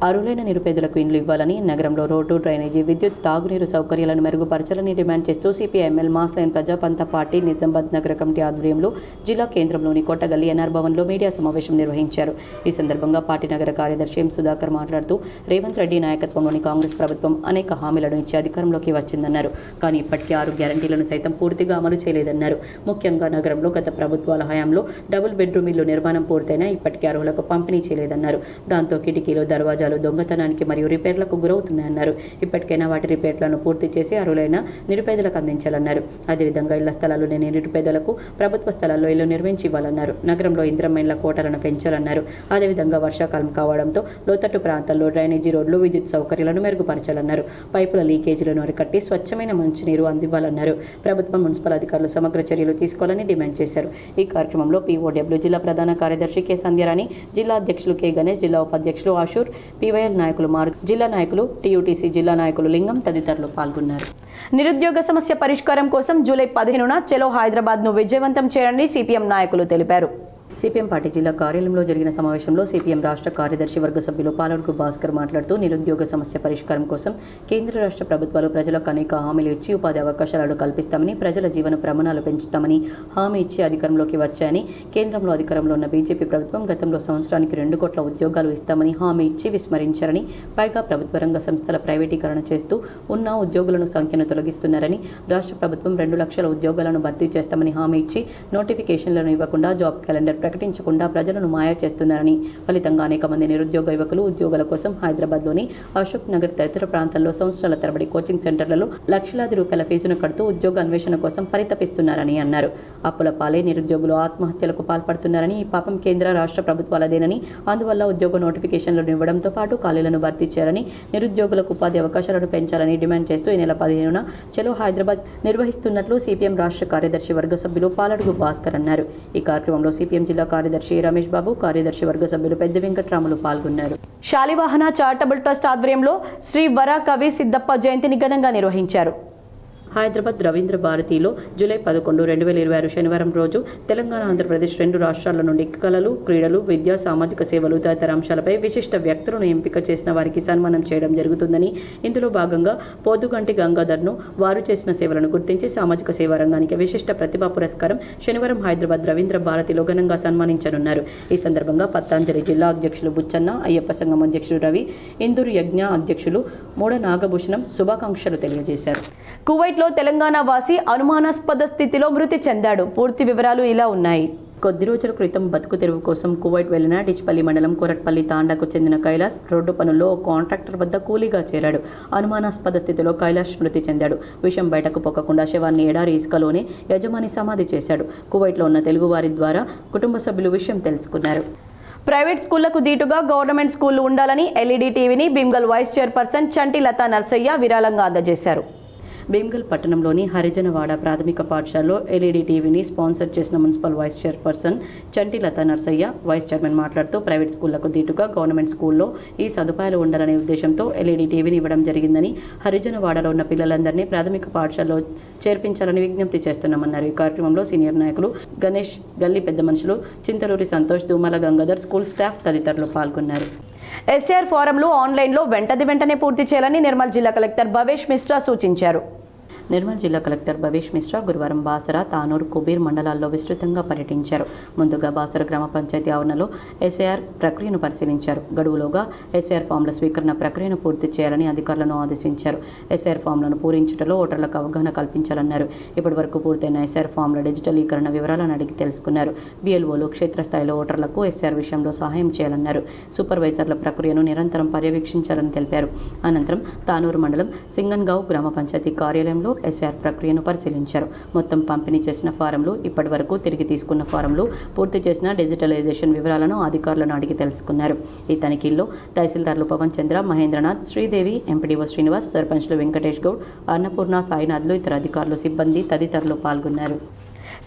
Speaker 1: అర్హులైన నిరుపేదలకు ఇండ్లు ఇవ్వాలని, నగరంలో రోడ్డు, డ్రైనేజీ, విద్యుత్, తాగునీరు సౌకర్యాలను మెరుగుపరచాలని డిమాండ్ చేస్తూ సిపిఐఎంఎల్ మాస్లైన్ ప్రజాపంత పార్టీ నిజామాబాద్ నగర కమిటీ ఆధ్వర్యంలో జిల్లా కేంద్రంలోని కోటగల్లి ఎన్ఆర్ భవన్లో మీడియా సమావేశం నిర్వహించారు. ఈ సందర్భంగా పార్టీ నగర కార్యదర్శి ఎం సుధాకర్ మాట్లాడుతూ రేవంత్ రెడ్డి నాయకత్వంలోని కాంగ్రెస్ ప్రభుత్వం అనేక హామీలను ఇచ్చి అధికారంలోకి వచ్చిందన్నారు. కానీ ఇప్పటికీ 6 గ్యారంటీలను సైతం పూర్తిగా అమలు చేయలేదన్నారు. ముఖ్యంగా నగరంలో గత ప్రభుత్వాల హయాంలో డబుల్ బెడ్రూమ్ ఇల్లు నిర్మాణం పూర్తయినా ఇప్పటికీ అర్హులకు పంపిణీ చేయలేదన్నారు. దాంతో కిటికీలు, దర్వాజాలు దొంగతనానికి మరియు రిపేర్లకు గురవుతున్నాయన్నారు. ఇప్పటికైనా వాటి రిపేర్లను పూర్తి చేసి అర్హులైన నిరుపేదలకు అందించాలన్నారు. అదేవిధంగా ఇళ్ల స్థలాలు లేని నిరుపేదలకు ప్రభుత్వ స్థలాల్లో ఇల్లు నిర్మించి ఇవ్వాలన్నారు. నగరంలో ఇంద్రమ్మ ఇళ్ల కోటలను పెంచాలన్నారు. అదేవిధంగా వర్షాకాలం కావడంతో లోతట్టు ప్రాంతాల్లో డ్రైనేజీ రోడ్లు, విద్యుత్ సౌకర్యాలను మెరుగుపరచాలన్నారు. పైపుల లీకేజీలను అరికట్టి స్వచ్ఛమైన మంచినీరు అందివ్వాలన్నారు. ప్రభుత్వం, మున్సిపల్ అధికారులు సమగ్ర చర్యలు తీసుకోవాలని డిమాండ్ చేశారు. ఈ కార్యక్రమంలో పీఓడబ్ల్యూ జిల్లా ప్రధాన కార్యదర్శి కె సంధ్యారాణి, జిల్లా అధ్యక్షులు కె గణేష్, జిల్లా ఉపాధ్యక్షులు ఆషూర్, పీవైఎల్ నాయకులు మారు, జిల్లా నాయకులు, టీయూటీసీ జిల్లా నాయకులు లింగం తదితరులు పాల్గొన్నారు.
Speaker 5: నిరుద్యోగ సమస్య పరిష్కారం కోసం జూలై 15న చలో హైదరాబాద్ను విజయవంతం చేయాలని సిపిఎం నాయకులు తెలిపారు.
Speaker 1: సిపిఎం పార్టీ జిల్లా కార్యాలయంలో జరిగిన సమావేశంలో సిపిఎం రాష్ట్ర కార్యదర్శి వర్గ సభ్యులు పాలడుగు భాస్కర్ మాట్లాడుతూ నిరుద్యోగ సమస్య పరిష్కారం కోసం కేంద్ర రాష్ట్ర ప్రభుత్వాలు ప్రజలకు అనేక హామీలు ఇచ్చి ఉపాధి అవకాశాలను కల్పిస్తామని, ప్రజల జీవన ప్రమాణాలు పెంచుతామని హామీ ఇచ్చి అధికారంలోకి వచ్చాయని, కేంద్రంలో అధికారంలో ఉన్న బీజేపీ ప్రభుత్వం గతంలో సంవత్సరానికి 2 కోట్ల ఉద్యోగాలు ఇస్తామని హామీ ఇచ్చి విస్మరించారని, పైగా ప్రభుత్వ రంగ సంస్థల ప్రైవేటీకరణ చేస్తూ ఉన్న ఉద్యోగులను సంఖ్యను తొలగిస్తున్నారని, రాష్ట్ర ప్రభుత్వం 2 లక్షల ఉద్యోగాలను భర్తీ చేస్తామని హామీ ఇచ్చి నోటిఫికేషన్లను ఇవ్వకుండా, జాబ్ క్యాలెండర్ ప్రకటించకుండా ప్రజలను మాయ చేస్తున్నారని, ఫలితంగా అనేక మంది నిరుద్యోగ యువకులు ఉద్యోగాల కోసం హైదరాబాద్లోని అశోక్ నగర్ తదితర ప్రాంతాల్లో సంవత్సరాల తరబడి కోచింగ్ సెంటర్లలో లక్షలాది రూపాయల ఫీజును కడుతూ ఉద్యోగ అన్వేషణ కోసం పరితపిస్తున్నారని అన్నారు. అప్పుల పాలై నిరుద్యోగులు ఆత్మహత్యలకు పాల్పడుతున్నారని, ఈ పాపం కేంద్ర రాష్ట్ర ప్రభుత్వాలదేనని, అందువల్ల ఉద్యోగ నోటిఫికేషన్లను ఇవ్వడంతో పాటు ఖాళీలను భర్తీ చేయాలని, నిరుద్యోగులకు ఉపాధి అవకాశాలను పెంచాలని డిమాండ్ చేస్తూ ఈ నెల 15న చలో హైదరాబాద్ నిర్వహిస్తున్నట్లు సిపిఎం రాష్ట్ర కార్యదర్శి వర్గ సభ్యులు పాలడుగు భాస్కర్ అన్నారు. ఈ కార్యక్రమంలో సిపిఎం జిల్లా కార్యదర్శి రమేష్ బాబు, కార్యదర్శి వర్గ సభ్యులు పెద్ద వెంకట్రాములు పాల్గొన్నారు.
Speaker 5: శాలివాహన చారిటబుల్ ట్రస్ట్ ఆధ్వర్యంలో శ్రీ వర కవి సిద్దప్ప జయంతిని ఘనంగా నిర్వహించారు.
Speaker 1: హైదరాబాద్ రవీంద్ర భారతిలో జూలై 11, 2026 శనివారం రోజు తెలంగాణ, ఆంధ్రప్రదేశ్ 2 రాష్ట్రాల నుండి కళలు, క్రీడలు, విద్య, సామాజిక సేవలు తదితర అంశాలపై విశిష్ట వ్యక్తులను ఎంపిక చేసిన వారికి సన్మానం చేయడం జరుగుతుందని, ఇందులో భాగంగా పోతుగంటి గంగాధర్ను వారు చేసిన సేవలను గుర్తించి సామాజిక సేవా రంగానికి విశిష్ట ప్రతిభా పురస్కారం శనివారం హైదరాబాద్ రవీంద్ర భారతిలో ఘనంగా సన్మానించనున్నారు. ఈ సందర్భంగా పత్తాంజలి జిల్లా అధ్యక్షులు బుచ్చన్న, అయ్యప్ప సంఘం అధ్యక్షుడు రవి, ఇందూరు యజ్ఞ అధ్యక్షులు మూడ నాగభూషణం శుభాకాంక్షలు తెలియజేశారు. కువైట్లో తెలంగాణ వాసి అనుమానాస్పద స్థితిలో మృతి చెందాడు. పూర్తి వివరాలు ఇలా ఉన్నాయి. కొద్ది రోజుల క్రితం బతుకు తెరువు కోసం కువైట్ వెళ్లిన డిచ్పల్లి మండలం కోరట్పల్లి తాండాకు చెందిన కైలాస్ రోడ్డు పనుల్లో ఓ కాంట్రాక్టర్ వద్ద కూలీగా చేరాడు. అనుమానాస్పద స్థితిలో కైలాస్ మృతి చెందాడు. విషయం బయటకు పొక్కకుండా శవాన్ని ఎడారి ఇసుకలోనే యజమాని సమాధి చేశాడు. కువైట్లో ఉన్న తెలుగువారి ద్వారా కుటుంబ సభ్యులు విషయం తెలుసుకున్నారు. ప్రైవేట్ స్కూళ్లకు దీటుగా గవర్నమెంట్ స్కూళ్లు ఉండాలని ఎల్ఈడి టీవీని భీమ్గల్ వైస్ చైర్పర్సన్ చంటి లతా నర్సయ్య విరాళంగా అందజేశారు. భీమ్గల్ పట్టణంలోని హరిజనవాడ ప్రాథమిక పాఠశాలలో ఎల్ఈడి టీవీని స్పాన్సర్ చేసిన మున్సిపల్ వైస్ చైర్పర్సన్ చంటి లతా నర్సయ్య వైస్ చైర్మన్ మాట్లాడుతూ ప్రైవేట్ స్కూళ్లకు దీటుగా గవర్నమెంట్ స్కూల్లో ఈ సదుపాయాలు ఉండాలనే ఉద్దేశంతో ఎల్ఈడి టీవీని ఇవ్వడం జరిగిందని, హరిజనవాడలో ఉన్న పిల్లలందరినీ ప్రాథమిక పాఠశాలలో చేర్పించాలని విజ్ఞప్తి చేస్తున్నామన్నారు. ఈ కార్యక్రమంలో సీనియర్ నాయకులు గణేష్, గల్లీ పెద్ద మనుషులు చింతలూరి సంతోష్, దూమల గంగాధర్, స్కూల్ స్టాఫ్ తదితరులు పాల్గొన్నారు. ఎస్ఆర్ ఫారంలు ఆన్లైన్లో వెంటనే పూర్తి చేయాలని నిర్మల్ జిల్లా కలెక్టర్ భవేష్ మిశ్రా సూచించారు. నిర్మల్ జిల్లా కలెక్టర్ భవేష్ మిశ్రా గురువారం బాసర, తానూరు, కుబీర్ మండలాల్లో విస్తృతంగా పర్యటించారు. ముందుగా బాసర గ్రామ పంచాయతీ ఆవరణలో ఎస్ఐఆర్ ప్రక్రియను పరిశీలించారు. గడువులోగా ఎస్ఐఆర్ ఫామ్ల స్వీకరణ ప్రక్రియను పూర్తి చేయాలని అధికారులను ఆదేశించారు. ఎస్ఐఆర్ ఫామ్లను పూరించుటలో ఓటర్లకు అవగాహన కల్పించాలన్నారు. ఇప్పటి వరకు పూర్తయిన ఎస్ఐఆర్ ఫామ్ల డిజిటలీకరణ వివరాలను అడిగి తెలుసుకున్నారు. బిఎల్ఓలు క్షేత్రస్థాయిలో ఓటర్లకు ఎస్ఐఆర్ విషయంలో సహాయం చేయాలన్నారు. సూపర్వైజర్ల ప్రక్రియను నిరంతరం పర్యవేక్షించాలని తెలిపారు. అనంతరం తానూరు మండలం సింగన్గావ్ గ్రామ పంచాయతీ కార్యాలయంలో ఎస్ఆర్ ప్రక్రియను పరిశీలించారు. మొత్తం పంపిణీ చేసిన ఫారంలు, ఇప్పటి వరకు తిరిగి తీసుకున్న ఫారంలు, పూర్తి చేసిన డిజిటలైజేషన్ వివరాలను అధికారులను అడిగి తెలుసుకున్నారు. ఈ తనిఖీల్లో తహసీల్దార్లు పవన్ చంద్ర, మహేంద్రనాథ్, శ్రీదేవి, ఎంపీడీఓ శ్రీనివాస్, సర్పంచ్లు వెంకటేష్ గౌడ్, అన్నపూర్ణ, సాయినాథ్లు, ఇతర అధికారులు, సిబ్బంది తదితరులు పాల్గొన్నారు.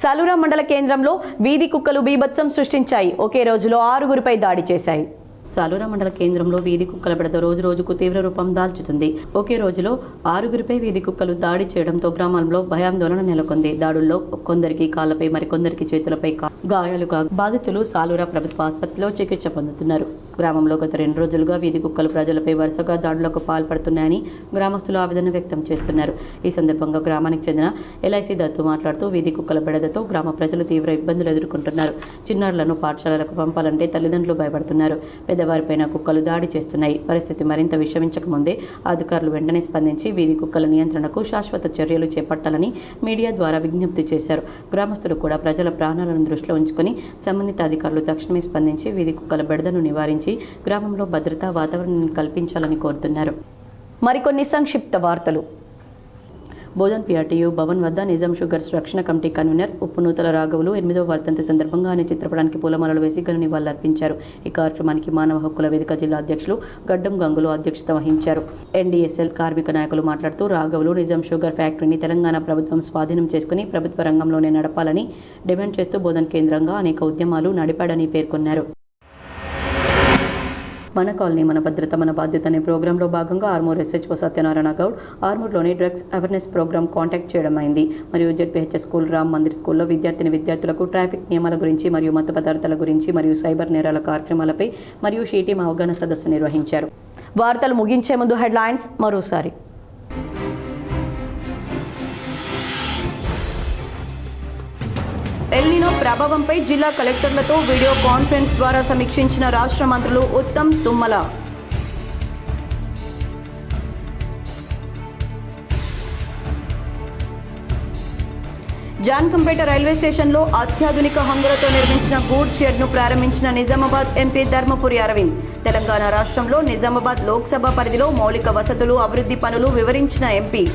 Speaker 1: సాలూరా మండల కేంద్రంలో వీధి కుక్కలు బీభత్సం సృష్టించాయి. ఒకే రోజులో 6గురిపై దాడి చేశాయి. సాలూరా మండల కేంద్రంలో వీధి కుక్కల బెడద రోజు రోజుకు తీవ్ర రూపం దాల్చుతుంది. ఒకే రోజులో 6గురిపై వీధి కుక్కలు దాడి చేయడంతో గ్రామాల్లో భయాందోళన నెలకొంది. దాడుల్లో కొందరికి కాళ్లపై, మరికొందరికి చేతులపై గాయాలుగా బాధితులు సాలూరా ప్రభుత్వ ఆసుపత్రిలో చికిత్స పొందుతున్నారు. గ్రామంలో గత 2 రోజులుగా వీధి కుక్కలు ప్రజలపై వరుసగా దాడులకు పాల్పడుతున్నాయని గ్రామస్తులు ఆవేదన వ్యక్తం చేస్తున్నారు. ఈ సందర్భంగా గ్రామానికి చెందిన ఎల్ఐసి దత్తు మాట్లాడుతూ వీధి కుక్కల బెడదతో గ్రామ ప్రజలు తీవ్ర ఇబ్బందులు ఎదుర్కొంటున్నారు. చిన్నారులను పాఠశాలలకు పంపాలంటే తల్లిదండ్రులు భయపడుతున్నారు. పెద్దవారిపైన కుక్కలు దాడి చేస్తున్నాయి. పరిస్థితి మరింత విషమించకముందే అధికారులు వెంటనే స్పందించి వీధి కుక్కల నియంత్రణకు శాశ్వత చర్యలు చేపట్టాలని మీడియా ద్వారా విజ్ఞప్తి చేశారు. గ్రామస్తులు కూడా ప్రజల ప్రాణాలను దృష్టిలో ఉంచుకొని సంబంధిత అధికారులు తక్షణమే స్పందించి వీధి కుక్కల బెడదను నివారించి గ్రామంలో భద్రతా వాతావరణాన్ని కల్పించాలని కోరుతున్నారు. మరికొన్ని సంక్షిప్త వార్తలు. బోధన్ పిఆర్టీయూ భవన్ వద్ద నిజాం షుగర్స్ రక్షణ కమిటీ కన్వీనర్ ఉప్పునూతల రాఘవులు 8వ వర్ధంతి సందర్భంగా ఆయన చిత్రపటానికి పూలమాలలు వేసి ఘన నివాళులర్పించారు. ఈ కార్యక్రమానికి మానవ హక్కుల వేదిక జిల్లా అధ్యక్షులు గడ్డం గంగులు అధ్యక్షత వహించారు. ఎన్డీఎస్ఎల్ కార్మిక నాయకులు మాట్లాడుతూ రాఘవులు నిజాం షుగర్ ఫ్యాక్టరీని తెలంగాణ ప్రభుత్వం స్వాధీనం చేసుకుని ప్రభుత్వ రంగంలోనే నడపాలని డిమాండ్ చేస్తూ బోధన్ కేంద్రంగా అనేక ఉద్యమాలు నడిపాడని పేర్కొన్నారు. మన కాలనీ మన భద్రత మన బాధ్యత అనే ప్రోగ్రాంలో భాగంగా ఆర్మూర్ ఎస్హెచ్ఓ సత్యనారాయణ గౌడ్ ఆర్మూర్లోని డ్రగ్స్ అవేర్నెస్ ప్రోగ్రాం కాంటాక్ట్ చేయడం అయింది. మరియు జెడ్పీహెచ్ఎస్ స్కూల్, రామ్ మందిర్ స్కూల్లో విద్యార్థులకు ట్రాఫిక్ నియమాల గురించి మరియు మత్తు పదార్థాల గురించి మరియు సైబర్ నేరాల కార్యక్రమాలపై మరియు షీటీమ్ అవగాహన సదస్సు నిర్వహించారు. వార్తలు ముగించే ముందు హెడ్లైన్స్ మరోసారి. ఎల్నినో ప్రభావంపై జిల్లా కలెక్టర్లతో వీడియో కాన్ఫరెన్స్ ద్వారా సమీక్షించిన రాష్ట్ర మంత్రులు ఉత్తమ్, తుమ్మల. జాన్కంపేట రైల్వే స్టేషన్లో అత్యాధునిక హంగులతో నిర్మించిన గూడ్స్ షెడ్ను ప్రారంభించిన నిజామాబాద్ ఎంపీ ధర్మపురి అరవింద్. తెలంగాణ రాష్ట్రంలో నిజామాబాద్ లోక్సభ పరిధిలో మౌలిక వసతులు, అభివృద్ధి పనులు వివరించిన ఎంపీ.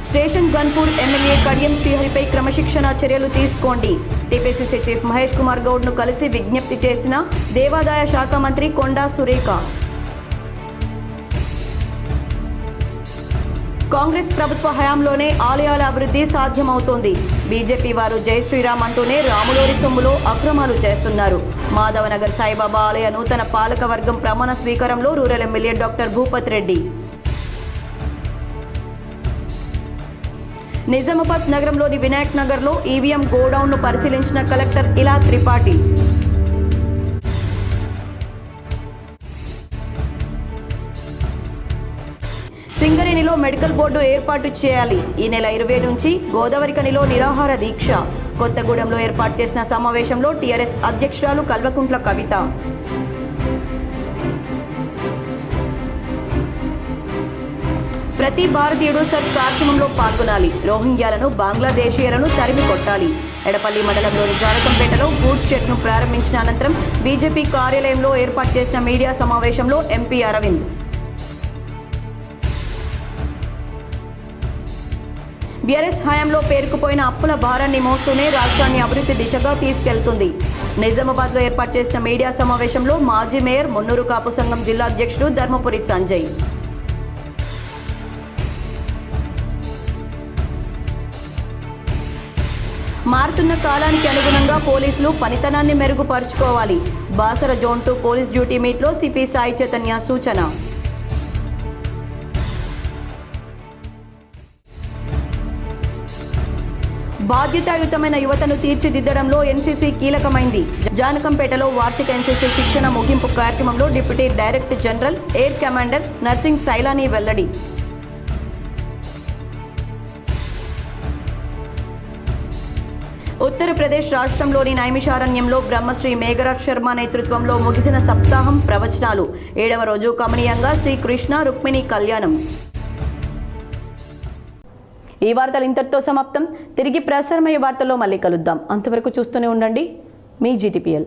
Speaker 1: స్టేషన్ గన్పూర్ ఎమ్మెల్యే కడియం శ్రీహరిపై క్రమశిక్షణ చర్యలు తీసుకోండి. టీపీసీసీ చీఫ్ మహేష్ కుమార్ గౌడ్ను కలిసి విజ్ఞప్తి చేసిన దేవాదాయ శాఖ మంత్రి కొండా సురేఖ. కాంగ్రెస్ ప్రభుత్వ హయాంలోనే ఆలయాల అభివృద్ధి సాధ్యమవుతోంది.
Speaker 5: బీజేపీ వారు జై శ్రీరామ్ అంటూనే రాములోరి సొమ్ములో అక్రమాలు చేస్తున్నారు. మాధవనగర్ సాయిబాబా ఆలయ నూతన పాలక వర్గం ప్రమాణ స్వీకారంలో rural MLA doctor Bhupath Reddy. Nizamabad నగరంలోని వినాయక్ నగర్లో ఈవీఎం గోడౌన్ను పరిశీలించిన కలెక్టర్ ఇలా త్రిపాఠి. సింగరేణిలో మెడికల్ బోర్డు ఏర్పాటు చేయాలి. ఈ నెల 20 నుంచి గోదావరిఖనిలో నిరాహార దీక్ష. కొత్తగూడెంలో ఏర్పాటు చేసిన సమావేశంలో టీఆర్ఎస్ అధ్యక్షురాలు కల్వకుంట్ల కవిత. ప్రతి భారతీయుడు సత్ కార్యక్రమంలో పాల్గొనాలి. రోహింగ్యాలను బంగ్లాదేశీయులను తరిమి కొట్టాలి. ఎడపల్లి మండలంలోని జానకంపేటలో గూడ్స్ షెడ్ను ప్రారంభించిన అనంతరం బీజేపీ కార్యాలయంలో ఏర్పాటు చేసిన మీడియా సమావేశంలో ఎంపీ అరవింద్. బీఆర్ఎస్ హయాంలో పేరుకుపోయిన అప్పుల భారాన్ని మోస్తూనే రాష్ట్రాన్ని అభివృద్ధి దిశగా తీసుకెళ్తుంది. నిజామాబాద్లో ఏర్పాటు చేసిన మీడియా సమావేశంలో మాజీ మేయర్ మున్నూరు కాపు సంఘం జిల్లా అధ్యక్షుడు ధర్మపురి సంజయ్. మారుతున్న కాలానికి అనుగుణంగా పోలీసులు పనితనాన్ని మెరుగుపరుచుకోవాలి. బాసర జోన్ 2 పోలీస్ డ్యూటీ మీట్లో సిపి సాయి చైతన్య సూచన. బాధ్యతాయుతమైన యువతను తీర్చిదిద్దడంలో ఎన్సీసీ కీలకమైంది. జానకంపేటలో వార్షిక ఎన్సీసీ శిక్షణ ముగింపు కార్యక్రమంలో deputy director general air commander Narsing Sailani వెల్లడి. ఉత్తరప్రదేశ్ రాష్ట్రంలోని నైమిషారణ్యంలో బ్రహ్మశ్రీ మేఘరాజ్ శర్మ నేతృత్వంలో ముగిసిన సప్తాహం ప్రవచనాలు. 7వ రోజు కమనీయంగా శ్రీకృష్ణ రుక్మిణి కళ్యాణం. ఈ వార్తలు ఇంతటితో సమాప్తం. తిరిగి ప్రసారమయ్యే వార్తల్లో మళ్ళీ కలుద్దాం. అంతవరకు చూస్తూనే ఉండండి మీ జీటీపీఎల్.